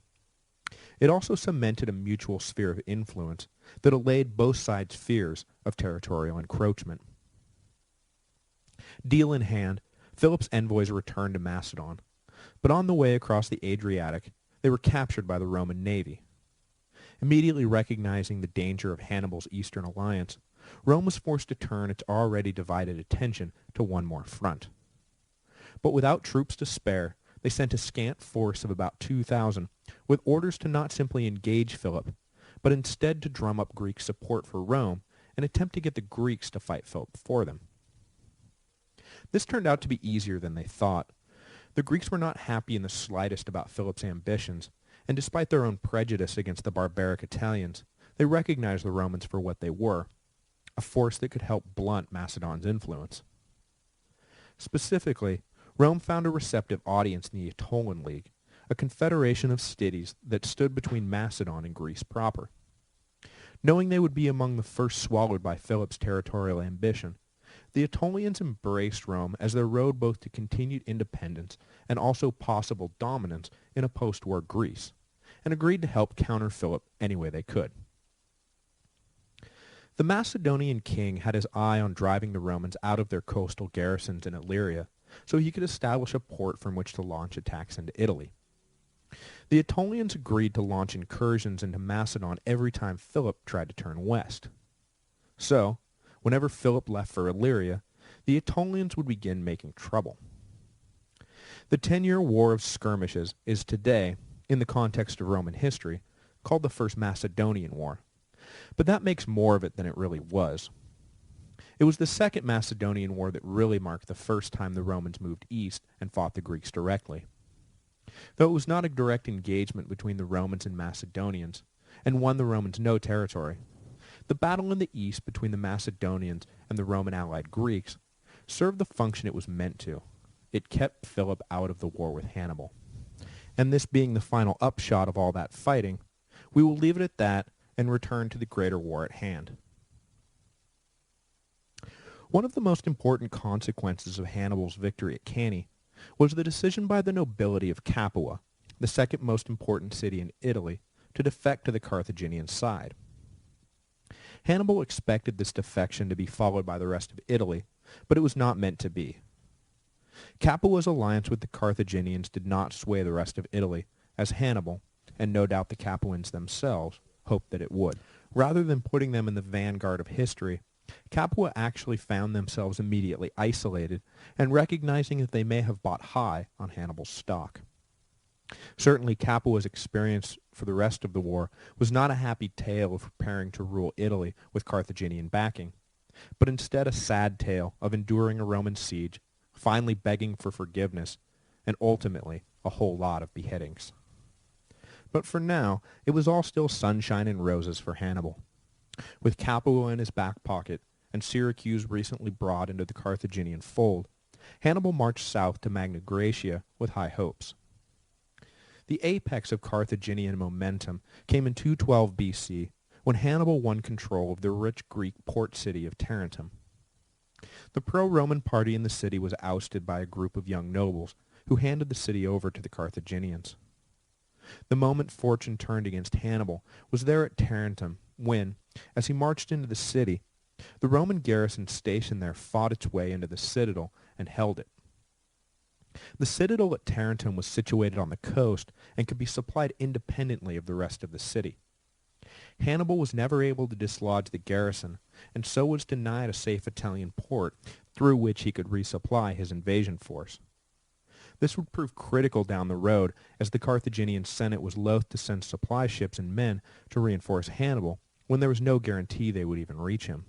It also cemented a mutual sphere of influence that allayed both sides' fears of territorial encroachment. Deal in hand, Philip's envoys returned to Macedon, but on the way across the Adriatic, they were captured by the Roman navy. Immediately recognizing the danger of Hannibal's eastern alliance, Rome was forced to turn its already divided attention to one more front. But without troops to spare, they sent a scant force of about 2,000 with orders to not simply engage Philip, but instead to drum up Greek support for Rome and attempt to get the Greeks to fight Philip for them. This turned out to be easier than they thought. The Greeks were not happy in the slightest about Philip's ambitions, and despite their own prejudice against the barbaric Italians, they recognized the Romans for what they were, a force that could help blunt Macedon's influence. Specifically, Rome found a receptive audience in the Aetolian League, a confederation of cities that stood between Macedon and Greece proper. Knowing they would be among the first swallowed by Philip's territorial ambition, the Aetolians embraced Rome as their road both to continued independence and also possible dominance in a post-war Greece, and agreed to help counter Philip any way they could. The Macedonian king had his eye on driving the Romans out of their coastal garrisons in Illyria, so he could establish a port from which to launch attacks into Italy. The Aetolians agreed to launch incursions into Macedon every time Philip tried to turn west. So, whenever Philip left for Illyria, the Aetolians would begin making trouble. The 10-year war of skirmishes is today, in the context of Roman history, called the First Macedonian War, but that makes more of it than it really was. It was the Second Macedonian War that really marked the first time the Romans moved east and fought the Greeks directly. Though it was not a direct engagement between the Romans and Macedonians, and won the Romans no territory, the battle in the east between the Macedonians and the Roman allied Greeks served the function it was meant to. It kept Philip out of the war with Hannibal. And this being the final upshot of all that fighting, we will leave it at that and return to the greater war at hand. One of the most important consequences of Hannibal's victory at Cannae was the decision by the nobility of Capua, the second most important city in Italy, to defect to the Carthaginian side. Hannibal expected this defection to be followed by the rest of Italy, but it was not meant to be. Capua's alliance with the Carthaginians did not sway the rest of Italy, as Hannibal, and no doubt the Capuans themselves, hoped that it would. Rather than putting them in the vanguard of history, Capua actually found themselves immediately isolated and recognizing that they may have bought high on Hannibal's stock. Certainly Capua's experience for the rest of the war was not a happy tale of preparing to rule Italy with Carthaginian backing, but instead a sad tale of enduring a Roman siege, finally begging for forgiveness, and ultimately a whole lot of beheadings. But for now, it was all still sunshine and roses for Hannibal. With Capua in his back pocket and Syracuse recently brought into the Carthaginian fold, Hannibal marched south to Magna Graecia with high hopes. The apex of Carthaginian momentum came in 212 BC, when Hannibal won control of the rich Greek port city of Tarentum. The pro-Roman party in the city was ousted by a group of young nobles who handed the city over to the Carthaginians. The moment fortune turned against Hannibal was there at Tarentum when, as he marched into the city, the Roman garrison stationed there fought its way into the citadel and held it. The citadel at Tarentum was situated on the coast and could be supplied independently of the rest of the city. Hannibal was never able to dislodge the garrison, and so was denied a safe Italian port through which he could resupply his invasion force. This would prove critical down the road, as the Carthaginian Senate was loath to send supply ships and men to reinforce Hannibal when there was no guarantee they would even reach him.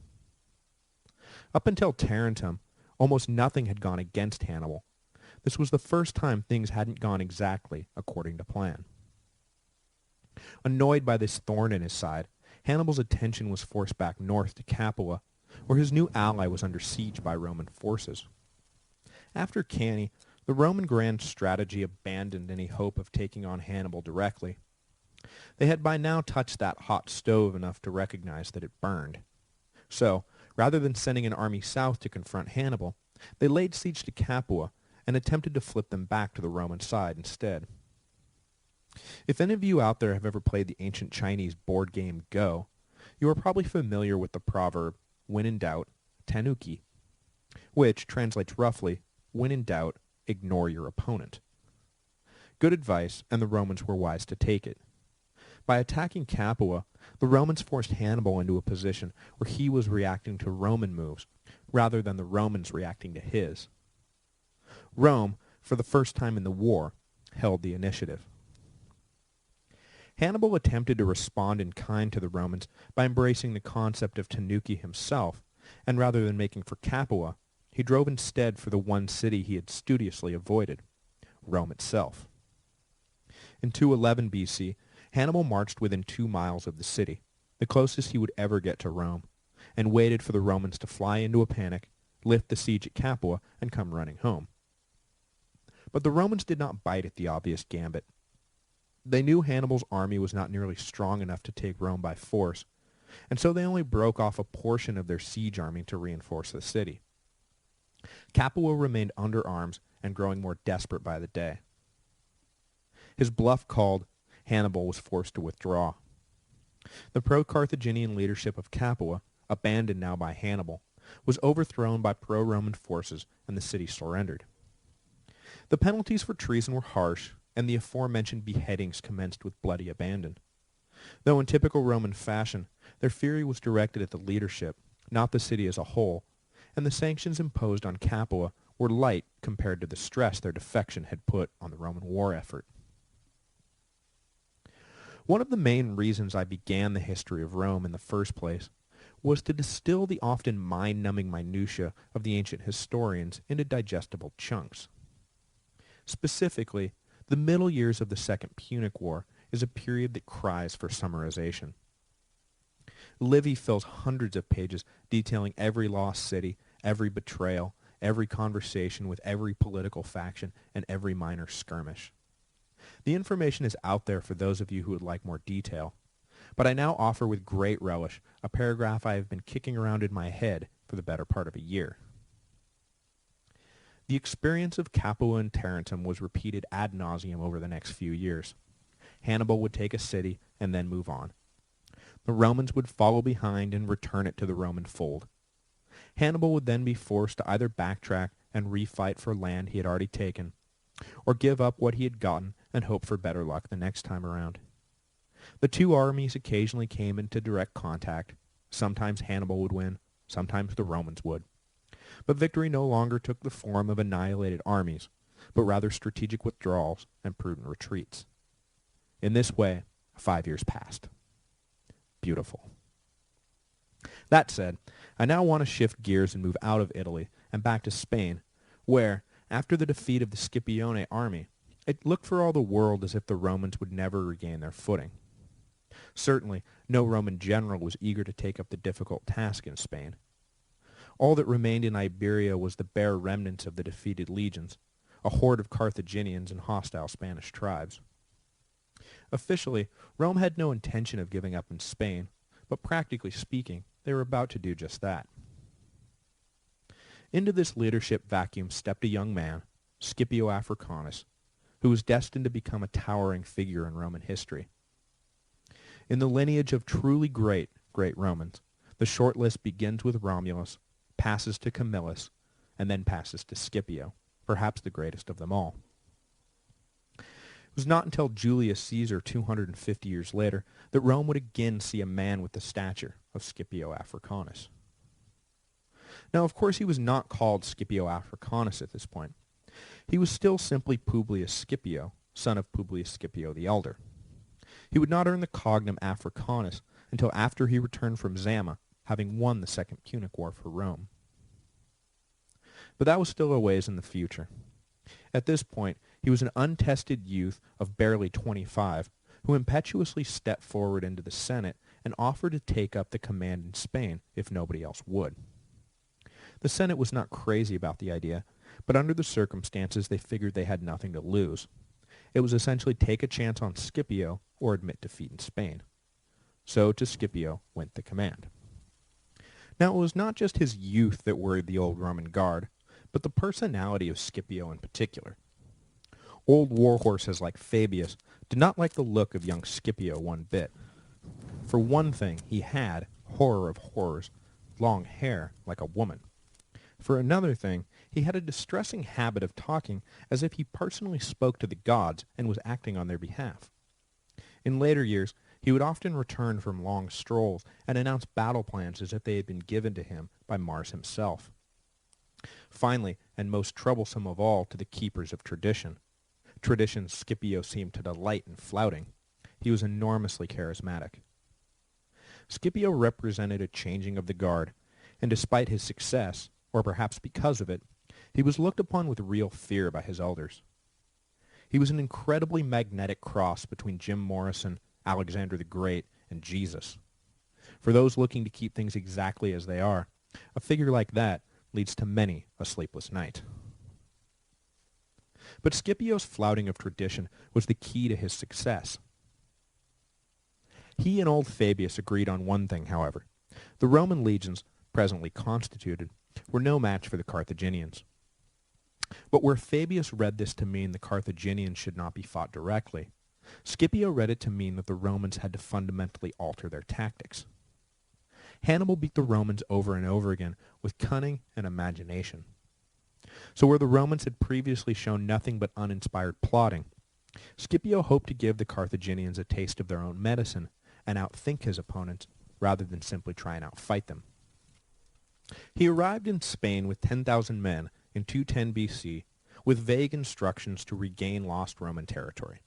Up until Tarentum, almost nothing had gone against Hannibal. This was the first time things hadn't gone exactly according to plan. Annoyed by this thorn in his side, Hannibal's attention was forced back north to Capua, where his new ally was under siege by Roman forces. After Cannae, the Roman grand strategy abandoned any hope of taking on Hannibal directly. They had by now touched that hot stove enough to recognize that it burned. So, rather than sending an army south to confront Hannibal, they laid siege to Capua and attempted to flip them back to the Roman side instead. If any of you out there have ever played the ancient Chinese board game Go, you are probably familiar with the proverb, when in doubt, tanuki, which translates roughly, when in doubt, ignore your opponent. Good advice, and the Romans were wise to take it. By attacking Capua, the Romans forced Hannibal into a position where he was reacting to Roman moves, rather than the Romans reacting to his. Rome, for the first time in the war, held the initiative. Hannibal attempted to respond in kind to the Romans by embracing the concept of tanuki himself, and rather than making for Capua, he drove instead for the one city he had studiously avoided, Rome itself. In 211 BC, Hannibal marched within 2 miles of the city, the closest he would ever get to Rome, and waited for the Romans to fly into a panic, lift the siege at Capua, and come running home. But the Romans did not bite at the obvious gambit. They knew Hannibal's army was not nearly strong enough to take Rome by force, and so they only broke off a portion of their siege army to reinforce the city. Capua remained under arms and growing more desperate by the day. His bluff called, Hannibal was forced to withdraw. The pro-Carthaginian leadership of Capua, abandoned now by Hannibal, was overthrown by pro-Roman forces and the city surrendered. The penalties for treason were harsh, and the aforementioned beheadings commenced with bloody abandon. Though in typical Roman fashion, their fury was directed at the leadership, not the city as a whole, and the sanctions imposed on Capua were light compared to the stress their defection had put on the Roman war effort. One of the main reasons I began the history of Rome in the first place was to distill the often mind-numbing minutiae of the ancient historians into digestible chunks. Specifically, the middle years of the Second Punic War is a period that cries for summarization. Livy fills hundreds of pages detailing every lost city, every betrayal, every conversation with every political faction, and every minor skirmish. The information is out there for those of you who would like more detail, but I now offer with great relish a paragraph I have been kicking around in my head for the better part of a year. The experience of Capua and Tarentum was repeated ad nauseum over the next few years. Hannibal would take a city and then move on. The Romans would follow behind and return it to the Roman fold. Hannibal would then be forced to either backtrack and refight for land he had already taken, or give up what he had gotten and hope for better luck the next time around. The two armies occasionally came into direct contact. Sometimes Hannibal would win, sometimes the Romans would. But victory no longer took the form of annihilated armies, but rather strategic withdrawals and prudent retreats. In this way, 5 years passed. Beautiful. That said, I now want to shift gears and move out of Italy and back to Spain, where, after the defeat of the Scipione army, it looked for all the world as if the Romans would never regain their footing. Certainly, no Roman general was eager to take up the difficult task in Spain. All that remained in Iberia was the bare remnants of the defeated legions, a horde of Carthaginians and hostile Spanish tribes. Officially, Rome had no intention of giving up in Spain, but practically speaking, they were about to do just that. Into this leadership vacuum stepped a young man, Scipio Africanus, who was destined to become a towering figure in Roman history. In the lineage of truly great Romans, the short list begins with Romulus, passes to Camillus, and then passes to Scipio, perhaps the greatest of them all. It was not until Julius Caesar 250 years later that Rome would again see a man with the stature of Scipio Africanus. Now, of course, he was not called Scipio Africanus at this point. He was still simply Publius Scipio, son of Publius Scipio the Elder. He would not earn the cognomen Africanus until after he returned from Zama, having won the Second Punic War for Rome. But that was still a ways in the future. At this point, he was an untested youth of barely 25 who impetuously stepped forward into the Senate and offered to take up the command in Spain if nobody else would. The Senate was not crazy about the idea, but under the circumstances they figured they had nothing to lose. It was essentially take a chance on Scipio or admit defeat in Spain. So to Scipio went the command. Now it was not just his youth that worried the old Roman guard, but the personality of Scipio in particular. Old warhorses like Fabius did not like the look of young Scipio one bit. For one thing, he had, horror of horrors, long hair like a woman. For another thing, he had a distressing habit of talking as if he personally spoke to the gods and was acting on their behalf. In later years, he would often return from long strolls and announce battle plans as if they had been given to him by Mars himself. Finally, and most troublesome of all to the keepers of tradition Scipio seemed to delight in flouting. He was enormously charismatic. Scipio represented a changing of the guard, and despite his success, or perhaps because of it, he was looked upon with real fear by his elders. He was an incredibly magnetic cross between Jim Morrison, Alexander the Great, and Jesus. For those looking to keep things exactly as they are, a figure like that leads to many a sleepless night. But Scipio's flouting of tradition was the key to his success. He and old Fabius agreed on one thing, however. The Roman legions, presently constituted, were no match for the Carthaginians. But where Fabius read this to mean the Carthaginians should not be fought directly, Scipio read it to mean that the Romans had to fundamentally alter their tactics. Hannibal beat the Romans over and over again with cunning and imagination. So where the Romans had previously shown nothing but uninspired plotting, Scipio hoped to give the Carthaginians a taste of their own medicine and outthink his opponents rather than simply try and outfight them. He arrived in Spain with 10,000 men in 210 BC with vague instructions to regain lost Roman territory.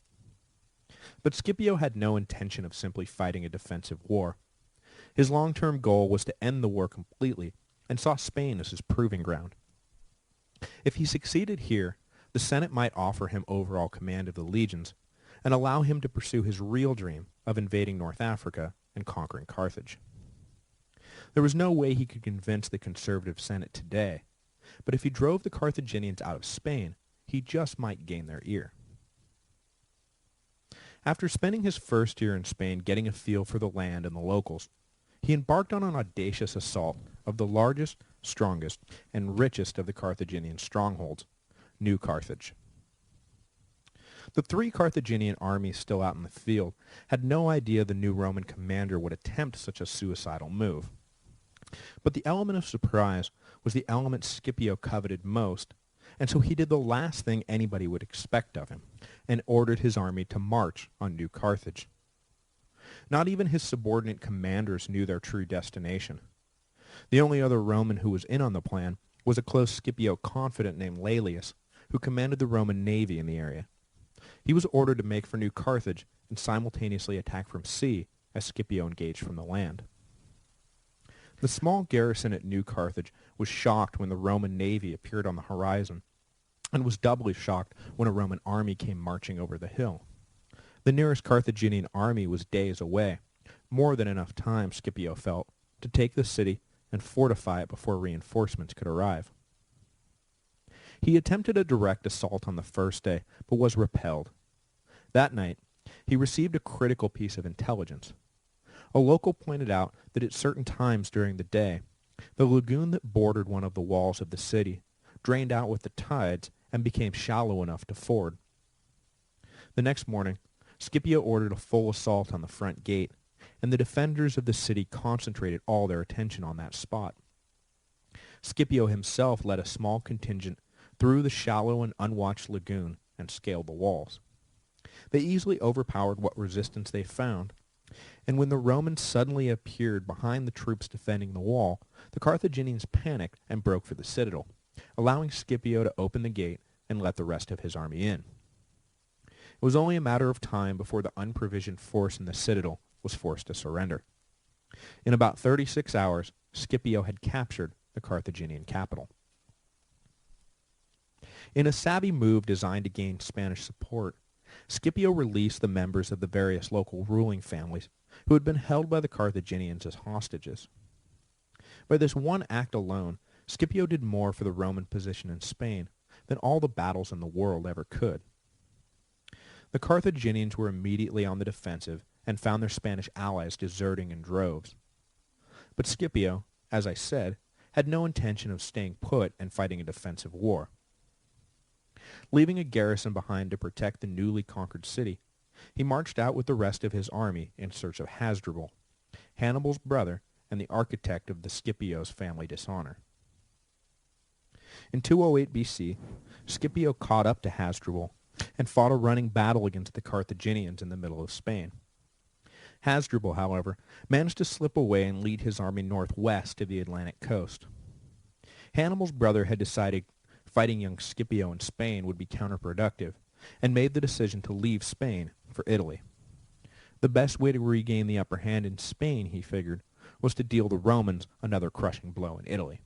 But Scipio had no intention of simply fighting a defensive war. His long-term goal was to end the war completely and saw Spain as his proving ground. If he succeeded here, the Senate might offer him overall command of the legions and allow him to pursue his real dream of invading North Africa and conquering Carthage. There was no way he could convince the conservative Senate today, but if he drove the Carthaginians out of Spain, he just might gain their ear. After spending his first year in Spain getting a feel for the land and the locals, he embarked on an audacious assault of the largest, strongest, and richest of the Carthaginian strongholds, New Carthage. The 3 Carthaginian armies still out in the field had no idea the new Roman commander would attempt such a suicidal move. But the element of surprise was the element Scipio coveted most, and so he did the last thing anybody would expect of him, and ordered his army to march on New Carthage. Not even his subordinate commanders knew their true destination. The only other Roman who was in on the plan was a close Scipio confidant named Laelius, who commanded the Roman navy in the area. He was ordered to make for New Carthage and simultaneously attack from sea as Scipio engaged from the land. The small garrison at New Carthage was shocked when the Roman navy appeared on the horizon, and was doubly shocked when a Roman army came marching over the hill. The nearest Carthaginian army was days away, more than enough time, Scipio felt, to take the city and fortify it before reinforcements could arrive. He attempted a direct assault on the first day, but was repelled. That night, he received a critical piece of intelligence. A local pointed out that at certain times during the day, the lagoon that bordered one of the walls of the city drained out with the tides and became shallow enough to ford. The next morning, Scipio ordered a full assault on the front gate, and the defenders of the city concentrated all their attention on that spot. Scipio himself led a small contingent through the shallow and unwatched lagoon and scaled the walls. They easily overpowered what resistance they found, and when the Romans suddenly appeared behind the troops defending the wall, the Carthaginians panicked and broke for the citadel, allowing Scipio to open the gate and let the rest of his army in. It was only a matter of time before the unprovisioned force in the citadel was forced to surrender. In about 36 hours, Scipio had captured the Carthaginian capital. In a savvy move designed to gain Spanish support, Scipio released the members of the various local ruling families who had been held by the Carthaginians as hostages. By this one act alone, Scipio did more for the Roman position in Spain than all the battles in the world ever could. The Carthaginians were immediately on the defensive and found their Spanish allies deserting in droves. But Scipio, as I said, had no intention of staying put and fighting a defensive war. Leaving a garrison behind to protect the newly conquered city, he marched out with the rest of his army in search of Hasdrubal, Hannibal's brother and the architect of the Scipio's family dishonor. In 208 BC, Scipio caught up to Hasdrubal and fought a running battle against the Carthaginians in the middle of Spain. Hasdrubal, however, managed to slip away and lead his army northwest to the Atlantic coast. Hannibal's brother had decided fighting young Scipio in Spain would be counterproductive, and made the decision to leave Spain for Italy. The best way to regain the upper hand in Spain, he figured, was to deal the Romans another crushing blow in Italy.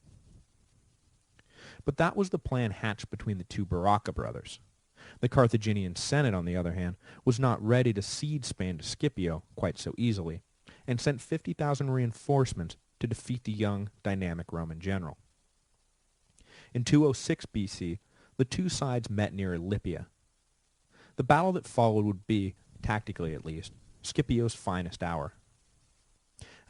But that was the plan hatched between the two Barca brothers. The Carthaginian Senate, on the other hand, was not ready to cede Spain to Scipio quite so easily, and sent 50,000 reinforcements to defeat the young, dynamic Roman general. In 206 BC, the two sides met near Elypia. The battle that followed would be, tactically at least, Scipio's finest hour.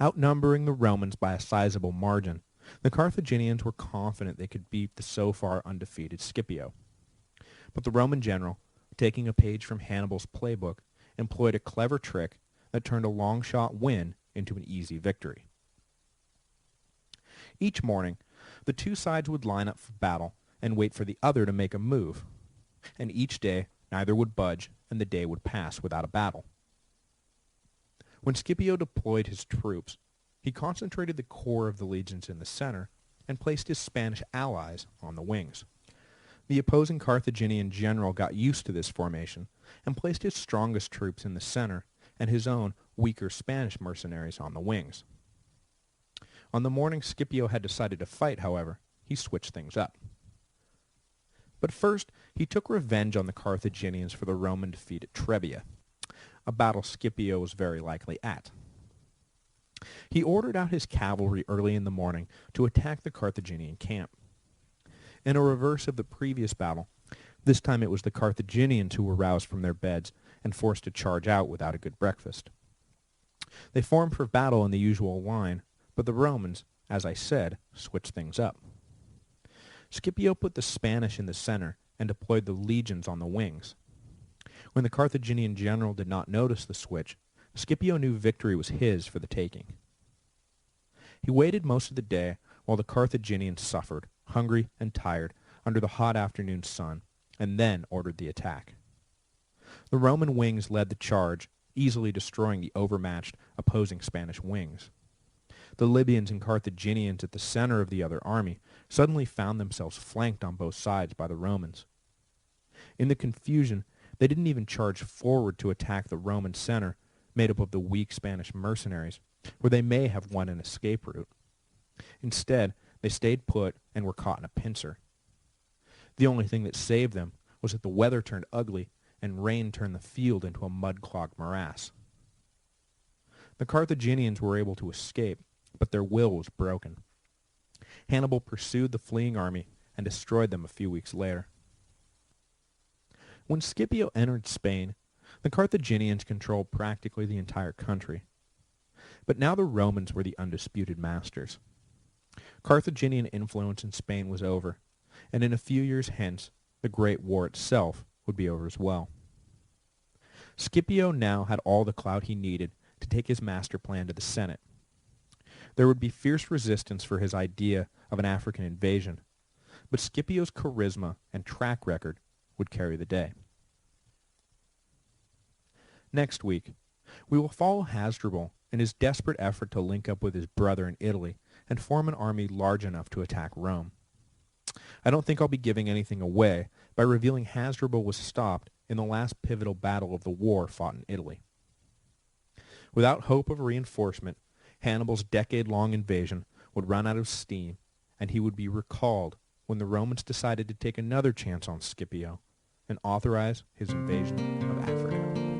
Outnumbering the Romans by a sizable margin, the Carthaginians were confident they could beat the so far undefeated Scipio. But the Roman general, taking a page from Hannibal's playbook, employed a clever trick that turned a long-shot win into an easy victory. Each morning, the two sides would line up for battle and wait for the other to make a move, and each day neither would budge and the day would pass without a battle. When Scipio deployed his troops, he concentrated the core of the legions in the center and placed his Spanish allies on the wings. The opposing Carthaginian general got used to this formation and placed his strongest troops in the center and his own weaker Spanish mercenaries on the wings. On the morning Scipio had decided to fight, however, he switched things up. But first, he took revenge on the Carthaginians for the Roman defeat at Trebia, a battle Scipio was very likely at. He ordered out his cavalry early in the morning to attack the Carthaginian camp. In a reverse of the previous battle, this time it was the Carthaginians who were roused from their beds and forced to charge out without a good breakfast. They formed for battle in the usual line, but the Romans, as I said, switched things up. Scipio put the Spanish in the center and deployed the legions on the wings. When the Carthaginian general did not notice the switch, Scipio knew victory was his for the taking. He waited most of the day while the Carthaginians suffered, hungry and tired, under the hot afternoon sun, and then ordered the attack. The Roman wings led the charge, easily destroying the overmatched opposing Spanish wings. The Libyans and Carthaginians at the center of the other army suddenly found themselves flanked on both sides by the Romans. In the confusion, they didn't even charge forward to attack the Roman center, made up of the weak Spanish mercenaries, where they may have won an escape route. Instead, they stayed put and were caught in a pincer. The only thing that saved them was that the weather turned ugly and rain turned the field into a mud-clogged morass. The Carthaginians were able to escape, but their will was broken. Hannibal pursued the fleeing army and destroyed them a few weeks later. When Scipio entered Spain, the Carthaginians controlled practically the entire country. But now the Romans were the undisputed masters. Carthaginian influence in Spain was over, and in a few years hence, the Great War itself would be over as well. Scipio now had all the clout he needed to take his master plan to the Senate. There would be fierce resistance for his idea of an African invasion, but Scipio's charisma and track record would carry the day. Next week, we will follow Hasdrubal in his desperate effort to link up with his brother in Italy and form an army large enough to attack Rome. I don't think I'll be giving anything away by revealing Hasdrubal was stopped in the last pivotal battle of the war fought in Italy. Without hope of reinforcement, Hannibal's decade-long invasion would run out of steam, and he would be recalled when the Romans decided to take another chance on Scipio and authorize his invasion of Africa.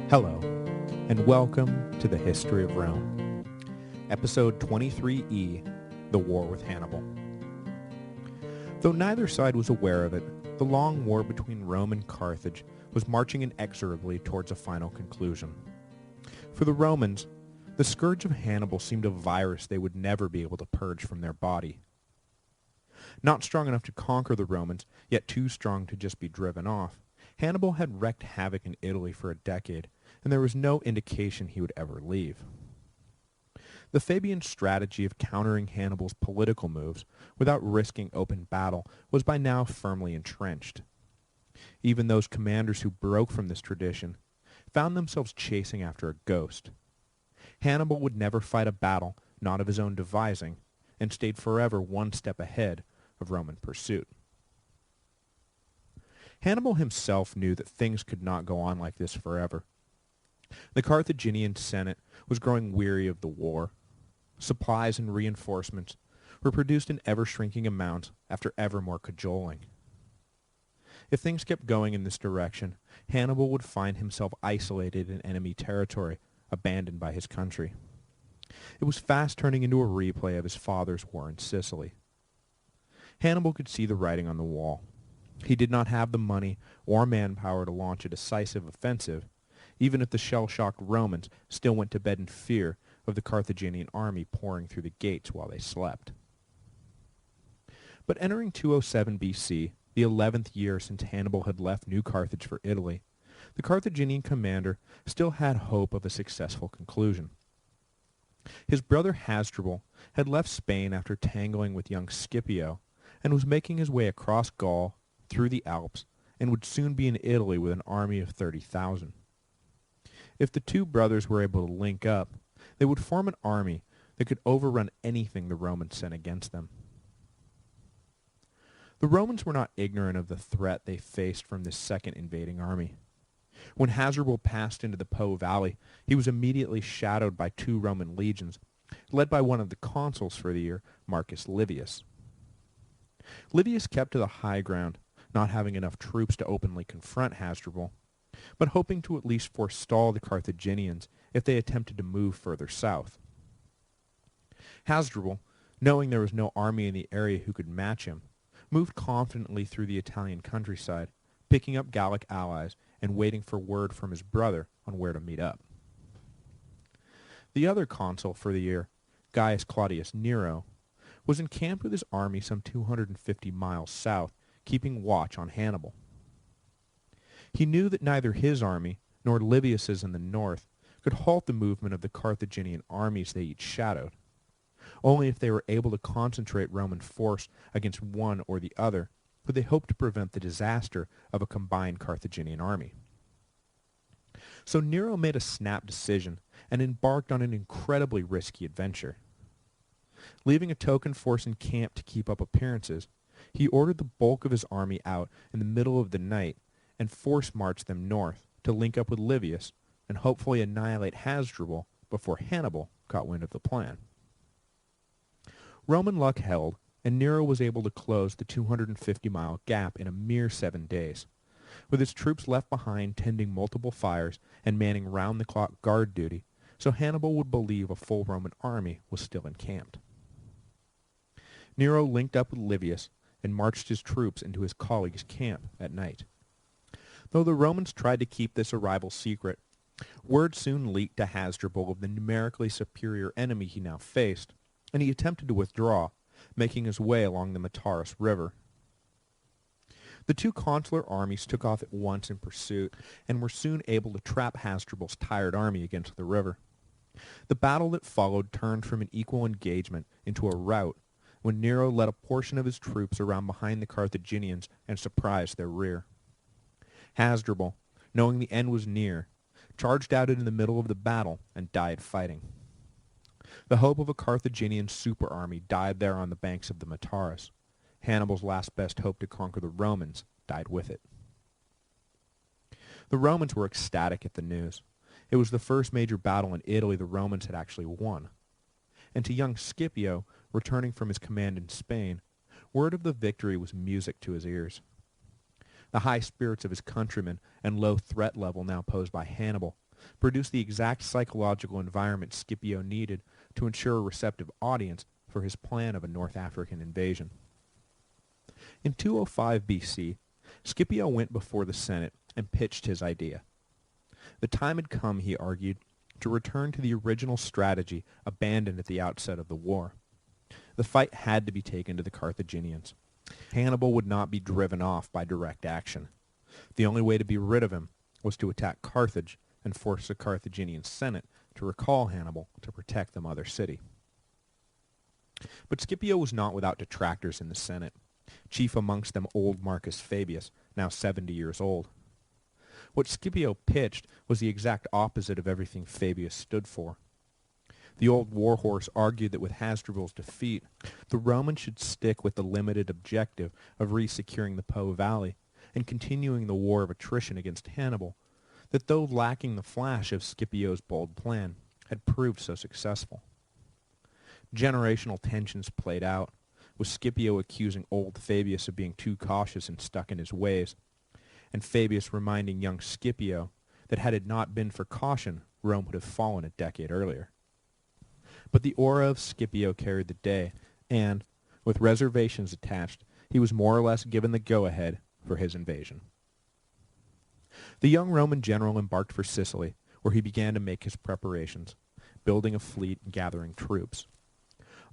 Hello, and welcome to the History of Rome, Episode 23E, The War with Hannibal. Though neither side was aware of it, the long war between Rome and Carthage was marching inexorably towards a final conclusion. For the Romans, the scourge of Hannibal seemed a virus they would never be able to purge from their body. Not strong enough to conquer the Romans, yet too strong to just be driven off, Hannibal had wreaked havoc in Italy for a decade, and there was no indication he would ever leave. The Fabian strategy of countering Hannibal's political moves without risking open battle was by now firmly entrenched. Even those commanders who broke from this tradition found themselves chasing after a ghost. Hannibal would never fight a battle not of his own devising, and stayed forever one step ahead of Roman pursuit. Hannibal himself knew that things could not go on like this forever. The Carthaginian Senate was growing weary of the war. Supplies and reinforcements were produced in ever-shrinking amounts after ever more cajoling. If things kept going in this direction, Hannibal would find himself isolated in enemy territory, abandoned by his country. It was fast turning into a replay of his father's war in Sicily. Hannibal could see the writing on the wall. He did not have the money or manpower to launch a decisive offensive, even if the shell-shocked Romans still went to bed in fear of the Carthaginian army pouring through the gates while they slept. But entering 207 BC, the 11th year since Hannibal had left New Carthage for Italy, the Carthaginian commander still had hope of a successful conclusion. His brother Hasdrubal had left Spain after tangling with young Scipio and was making his way across Gaul, through the Alps, and would soon be in Italy with an army of 30,000. If the two brothers were able to link up, they would form an army that could overrun anything the Romans sent against them. The Romans were not ignorant of the threat they faced from this second invading army. When Hasdrubal passed into the Po Valley, he was immediately shadowed by two Roman legions, led by one of the consuls for the year, Marcus Livius. Livius kept to the high ground, not having enough troops to openly confront Hasdrubal, but hoping to at least forestall the Carthaginians if they attempted to move further south. Hasdrubal, knowing there was no army in the area who could match him, moved confidently through the Italian countryside, picking up Gallic allies and waiting for word from his brother on where to meet up. The other consul for the year, Gaius Claudius Nero, was encamped with his army some 250 miles south, keeping watch on Hannibal. He knew that neither his army nor Livius's in the north could halt the movement of the Carthaginian armies they each shadowed. Only if they were able to concentrate Roman force against one or the other could they hope to prevent the disaster of a combined Carthaginian army. So Nero made a snap decision and embarked on an incredibly risky adventure. Leaving a token force in camp to keep up appearances, he ordered the bulk of his army out in the middle of the night and force-marched them north to link up with Livius and hopefully annihilate Hasdrubal before Hannibal caught wind of the plan. Roman luck held, and Nero was able to close the 250-mile gap in a mere 7 days, with his troops left behind tending multiple fires and manning round-the-clock guard duty, so Hannibal would believe a full Roman army was still encamped. Nero linked up with Livius and marched his troops into his colleague's camp at night. Though the Romans tried to keep this arrival secret, word soon leaked to Hasdrubal of the numerically superior enemy he now faced, and he attempted to withdraw, making his way along the Metaurus River. The two consular armies took off at once in pursuit, and were soon able to trap Hasdrubal's tired army against the river. The battle that followed turned from an equal engagement into a rout, when Nero led a portion of his troops around behind the Carthaginians and surprised their rear. Hasdrubal, knowing the end was near, charged out into the middle of the battle and died fighting. The hope of a Carthaginian super army died there on the banks of the Metaurus. Hannibal's last best hope to conquer the Romans died with it. The Romans were ecstatic at the news. It was the first major battle in Italy the Romans had actually won. And to young Scipio, returning from his command in Spain, word of the victory was music to his ears. The high spirits of his countrymen and low threat level now posed by Hannibal produced the exact psychological environment Scipio needed to ensure a receptive audience for his plan of a North African invasion. In 205 BC, Scipio went before the Senate and pitched his idea. The time had come, he argued, to return to the original strategy abandoned at the outset of the war. The fight had to be taken to the Carthaginians. Hannibal would not be driven off by direct action. The only way to be rid of him was to attack Carthage and force the Carthaginian Senate to recall Hannibal to protect the mother city. But Scipio was not without detractors in the Senate, chief amongst them old Marcus Fabius, now 70 years old. What Scipio pitched was the exact opposite of everything Fabius stood for. The old warhorse argued that with Hasdrubal's defeat, the Romans should stick with the limited objective of resecuring the Po Valley and continuing the war of attrition against Hannibal, that though lacking the flash of Scipio's bold plan, had proved so successful. Generational tensions played out, with Scipio accusing old Fabius of being too cautious and stuck in his ways, and Fabius reminding young Scipio that had it not been for caution, Rome would have fallen a decade earlier. But the aura of Scipio carried the day, and, with reservations attached, he was more or less given the go-ahead for his invasion. The young Roman general embarked for Sicily, where he began to make his preparations, building a fleet and gathering troops.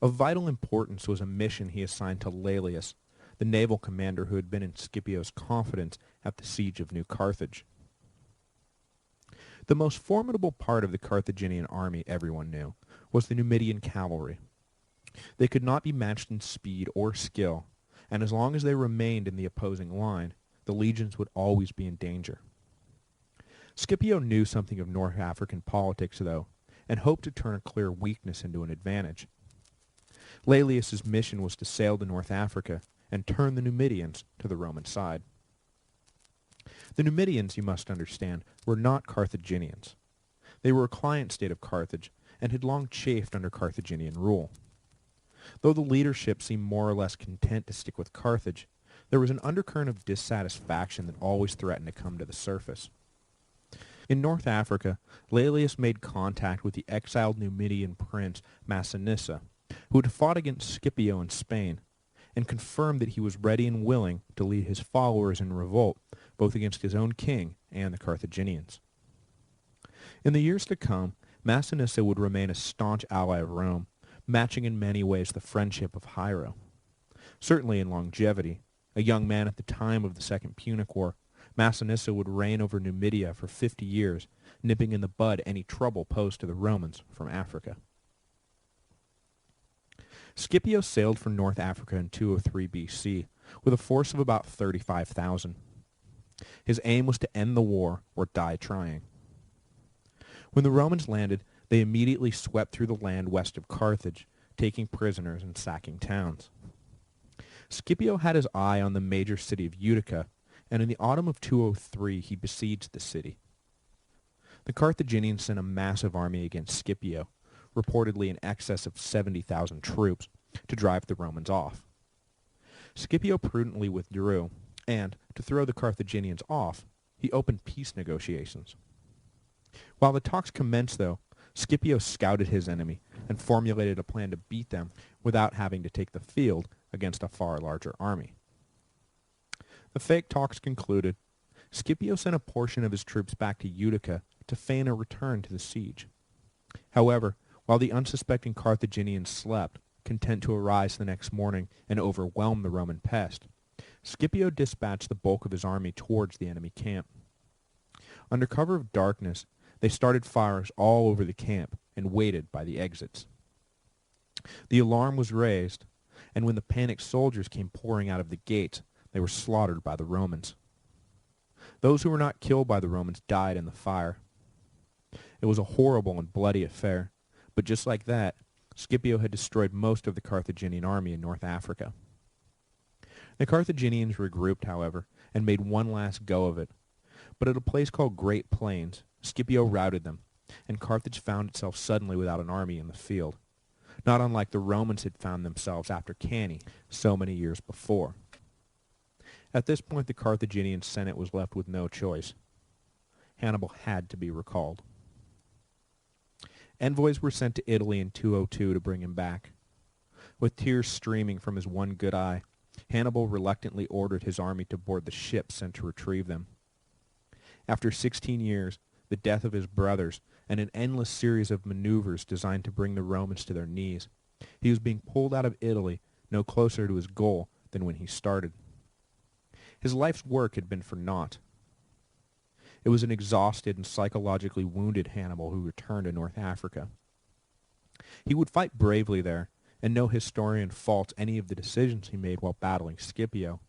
Of vital importance was a mission he assigned to Laelius, the naval commander who had been in Scipio's confidence at the siege of New Carthage. The most formidable part of the Carthaginian army, everyone knew, was the Numidian cavalry. They could not be matched in speed or skill, and as long as they remained in the opposing line, the legions would always be in danger. Scipio knew something of North African politics, though, and hoped to turn a clear weakness into an advantage. Laelius's mission was to sail to North Africa and turn the Numidians to the Roman side. The Numidians, you must understand, were not Carthaginians. They were a client state of Carthage and had long chafed under Carthaginian rule. Though the leadership seemed more or less content to stick with Carthage, there was an undercurrent of dissatisfaction that always threatened to come to the surface. In North Africa, Laelius made contact with the exiled Numidian prince Massinissa, who had fought against Scipio in Spain, and confirmed that he was ready and willing to lead his followers in revolt, both against his own king and the Carthaginians. In the years to come, Massinissa would remain a staunch ally of Rome, matching in many ways the friendship of Hiero. Certainly in longevity, a young man at the time of the Second Punic War, Massinissa would reign over Numidia for 50 years, nipping in the bud any trouble posed to the Romans from Africa. Scipio sailed for North Africa in 203 BC with a force of about 35,000. His aim was to end the war or die trying. When the Romans landed, they immediately swept through the land west of Carthage, taking prisoners and sacking towns. Scipio had his eye on the major city of Utica, and in the autumn of 203 he besieged the city. The Carthaginians sent a massive army against Scipio, reportedly in excess of 70,000 troops, to drive the Romans off. Scipio prudently withdrew, and, to throw the Carthaginians off, he opened peace negotiations. While the talks commenced, though, Scipio scouted his enemy and formulated a plan to beat them without having to take the field against a far larger army. The fake talks concluded. Scipio sent a portion of his troops back to Utica to feign a return to the siege. However, while the unsuspecting Carthaginians slept, content to arise the next morning and overwhelm the Roman pest, Scipio dispatched the bulk of his army towards the enemy camp. Under cover of darkness, they started fires all over the camp and waited by the exits. The alarm was raised, and when the panicked soldiers came pouring out of the gates, they were slaughtered by the Romans. Those who were not killed by the Romans died in the fire. It was a horrible and bloody affair, but just like that, Scipio had destroyed most of the Carthaginian army in North Africa. The Carthaginians regrouped, however, and made one last go of it, but at a place called Great Plains, Scipio routed them, and Carthage found itself suddenly without an army in the field, not unlike the Romans had found themselves after Cannae so many years before. At this point, the Carthaginian Senate was left with no choice. Hannibal had to be recalled. Envoys were sent to Italy in 202 to bring him back. With tears streaming from his one good eye, Hannibal reluctantly ordered his army to board the ship sent to retrieve them. After 16 years, the death of his brothers, and an endless series of maneuvers designed to bring the Romans to their knees, he was being pulled out of Italy no closer to his goal than when he started. His life's work had been for naught. It was an exhausted and psychologically wounded Hannibal who returned to North Africa. He would fight bravely there, and no historian faults any of the decisions he made while battling Scipio.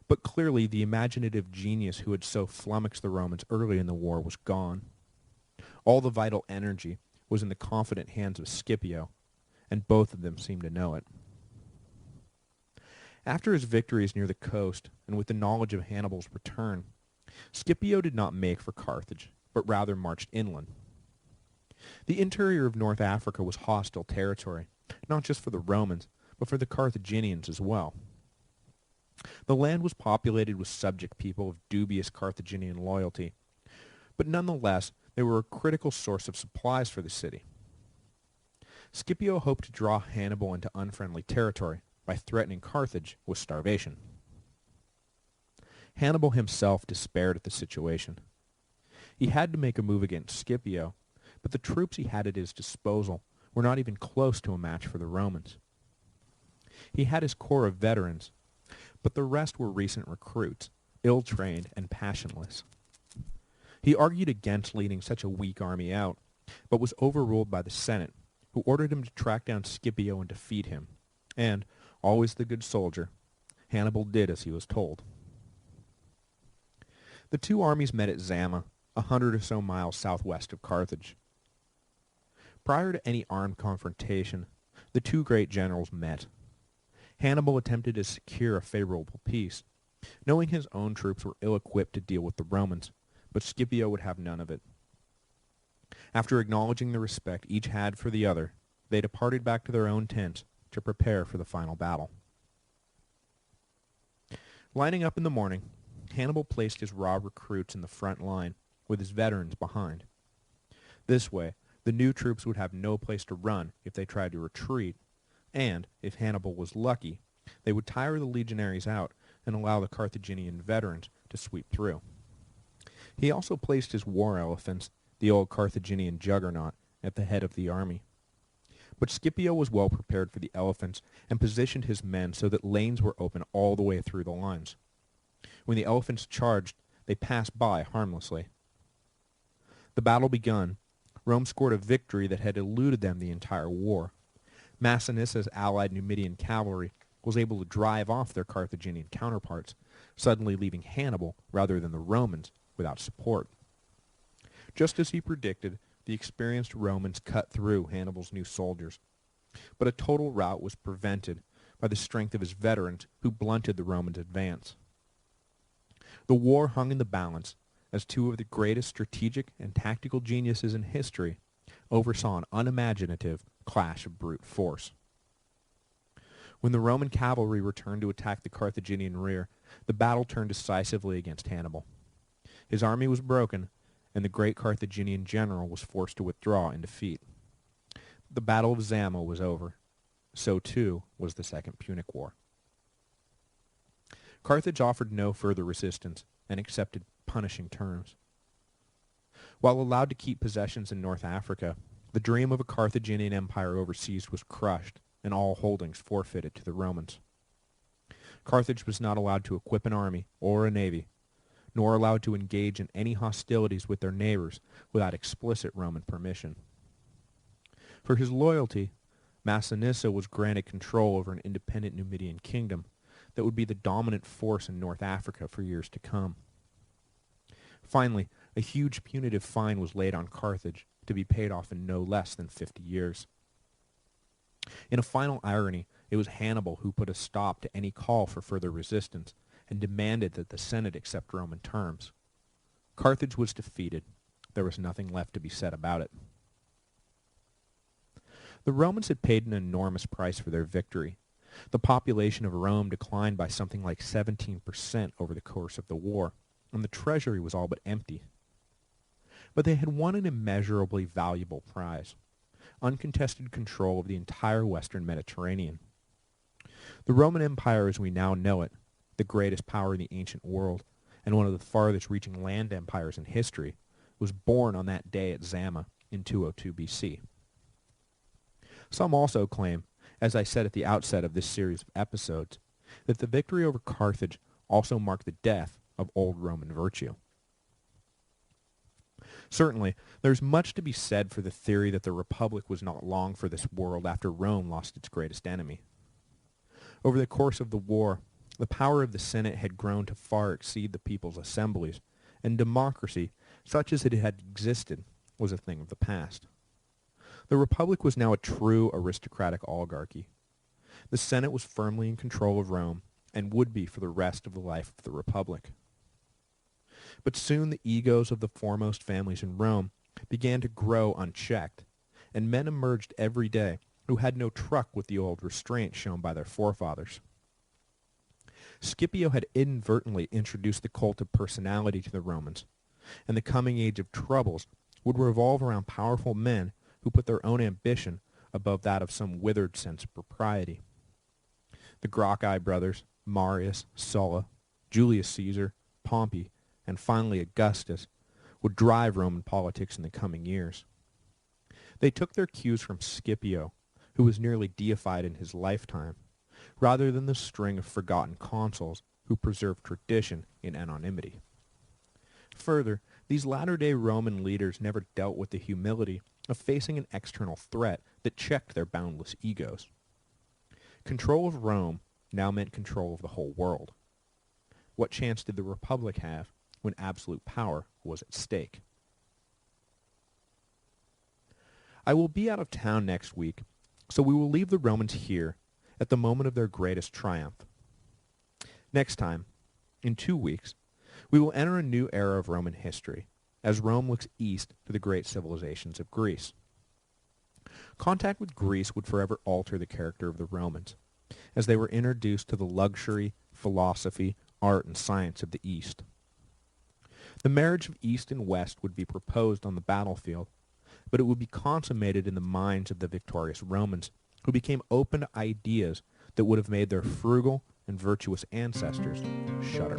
But clearly the imaginative genius who had so flummoxed the Romans early in the war was gone. All the vital energy was in the confident hands of Scipio, and both of them seemed to know it. After his victories near the coast, and with the knowledge of Hannibal's return, Scipio did not make for Carthage, but rather marched inland. The interior of North Africa was hostile territory, not just for the Romans, but for the Carthaginians as well. The land was populated with subject people of dubious Carthaginian loyalty, but nonetheless they were a critical source of supplies for the city. Scipio hoped to draw Hannibal into unfriendly territory by threatening Carthage with starvation. Hannibal himself despaired at the situation. He had to make a move against Scipio, but the troops he had at his disposal were not even close to a match for the Romans. He had his corps of veterans, but the rest were recent recruits, ill-trained and passionless. He argued against leading such a weak army out, but was overruled by the Senate, who ordered him to track down Scipio and defeat him, and, always the good soldier, Hannibal did as he was told. The two armies met at Zama, 100 or so miles southwest of Carthage. Prior to any armed confrontation, the two great generals met. Hannibal attempted to secure a favorable peace, knowing his own troops were ill-equipped to deal with the Romans, but Scipio would have none of it. After acknowledging the respect each had for the other, they departed back to their own tents to prepare for the final battle. Lining up in the morning, Hannibal placed his raw recruits in the front line, with his veterans behind. This way, the new troops would have no place to run if they tried to retreat, and, if Hannibal was lucky, they would tire the legionaries out and allow the Carthaginian veterans to sweep through. He also placed his war elephants, the old Carthaginian juggernaut, at the head of the army. But Scipio was well prepared for the elephants and positioned his men so that lanes were open all the way through the lines. When the elephants charged, they passed by harmlessly. The battle begun. Rome scored a victory that had eluded them the entire war. Massinissa's allied Numidian cavalry was able to drive off their Carthaginian counterparts, suddenly leaving Hannibal, rather than the Romans, without support. Just as he predicted, the experienced Romans cut through Hannibal's new soldiers, but a total rout was prevented by the strength of his veterans who blunted the Romans' advance. The war hung in the balance, as two of the greatest strategic and tactical geniuses in history oversaw an unimaginative clash of brute force. When the Roman cavalry returned to attack the Carthaginian rear, the battle turned decisively against Hannibal. His army was broken, and the great Carthaginian general was forced to withdraw in defeat. The Battle of Zama was over. So too was the Second Punic War. Carthage offered no further resistance and accepted punishing terms. While allowed to keep possessions in North Africa, the dream of a Carthaginian empire overseas was crushed and all holdings forfeited to the Romans. Carthage was not allowed to equip an army or a navy, nor allowed to engage in any hostilities with their neighbors without explicit Roman permission. For his loyalty, Massinissa was granted control over an independent Numidian kingdom that would be the dominant force in North Africa for years to come. Finally, a huge punitive fine was laid on Carthage to be paid off in no less than 50 years. In a final irony, it was Hannibal who put a stop to any call for further resistance and demanded that the Senate accept Roman terms. Carthage was defeated. There was nothing left to be said about it. The Romans had paid an enormous price for their victory. The population of Rome declined by something like 17% over the course of the war, and the treasury was all but empty. But they had won an immeasurably valuable prize: uncontested control of the entire western Mediterranean. The Roman Empire as we now know it, the greatest power in the ancient world, and one of the farthest-reaching land empires in history, was born on that day at Zama in 202 BC. Some also claim, as I said at the outset of this series of episodes, that the victory over Carthage also marked the death of old Roman virtue. Certainly, there's much to be said for the theory that the Republic was not long for this world after Rome lost its greatest enemy. Over the course of the war, the power of the Senate had grown to far exceed the people's assemblies, and democracy, such as it had existed, was a thing of the past. The Republic was now a true aristocratic oligarchy. The Senate was firmly in control of Rome, and would be for the rest of the life of the Republic. But soon the egos of the foremost families in Rome began to grow unchecked, and men emerged every day who had no truck with the old restraint shown by their forefathers. Scipio had inadvertently introduced the cult of personality to the Romans, and the coming age of troubles would revolve around powerful men who put their own ambition above that of some withered sense of propriety. The Gracchi brothers, Marius, Sulla, Julius Caesar, Pompey, and finally Augustus, would drive Roman politics in the coming years. They took their cues from Scipio, who was nearly deified in his lifetime, rather than the string of forgotten consuls who preserved tradition in anonymity. Further, these latter-day Roman leaders never dealt with the humility of facing an external threat that checked their boundless egos. Control of Rome now meant control of the whole world. What chance did the Republic have when absolute power was at stake? I will be out of town next week, so we will leave the Romans here at the moment of their greatest triumph. Next time, in 2 weeks, we will enter a new era of Roman history, as Rome looks east to the great civilizations of Greece. Contact with Greece would forever alter the character of the Romans, as they were introduced to the luxury, philosophy, art, and science of the East. The marriage of East and West would be proposed on the battlefield, but it would be consummated in the minds of the victorious Romans, who became open to ideas that would have made their frugal and virtuous ancestors shudder.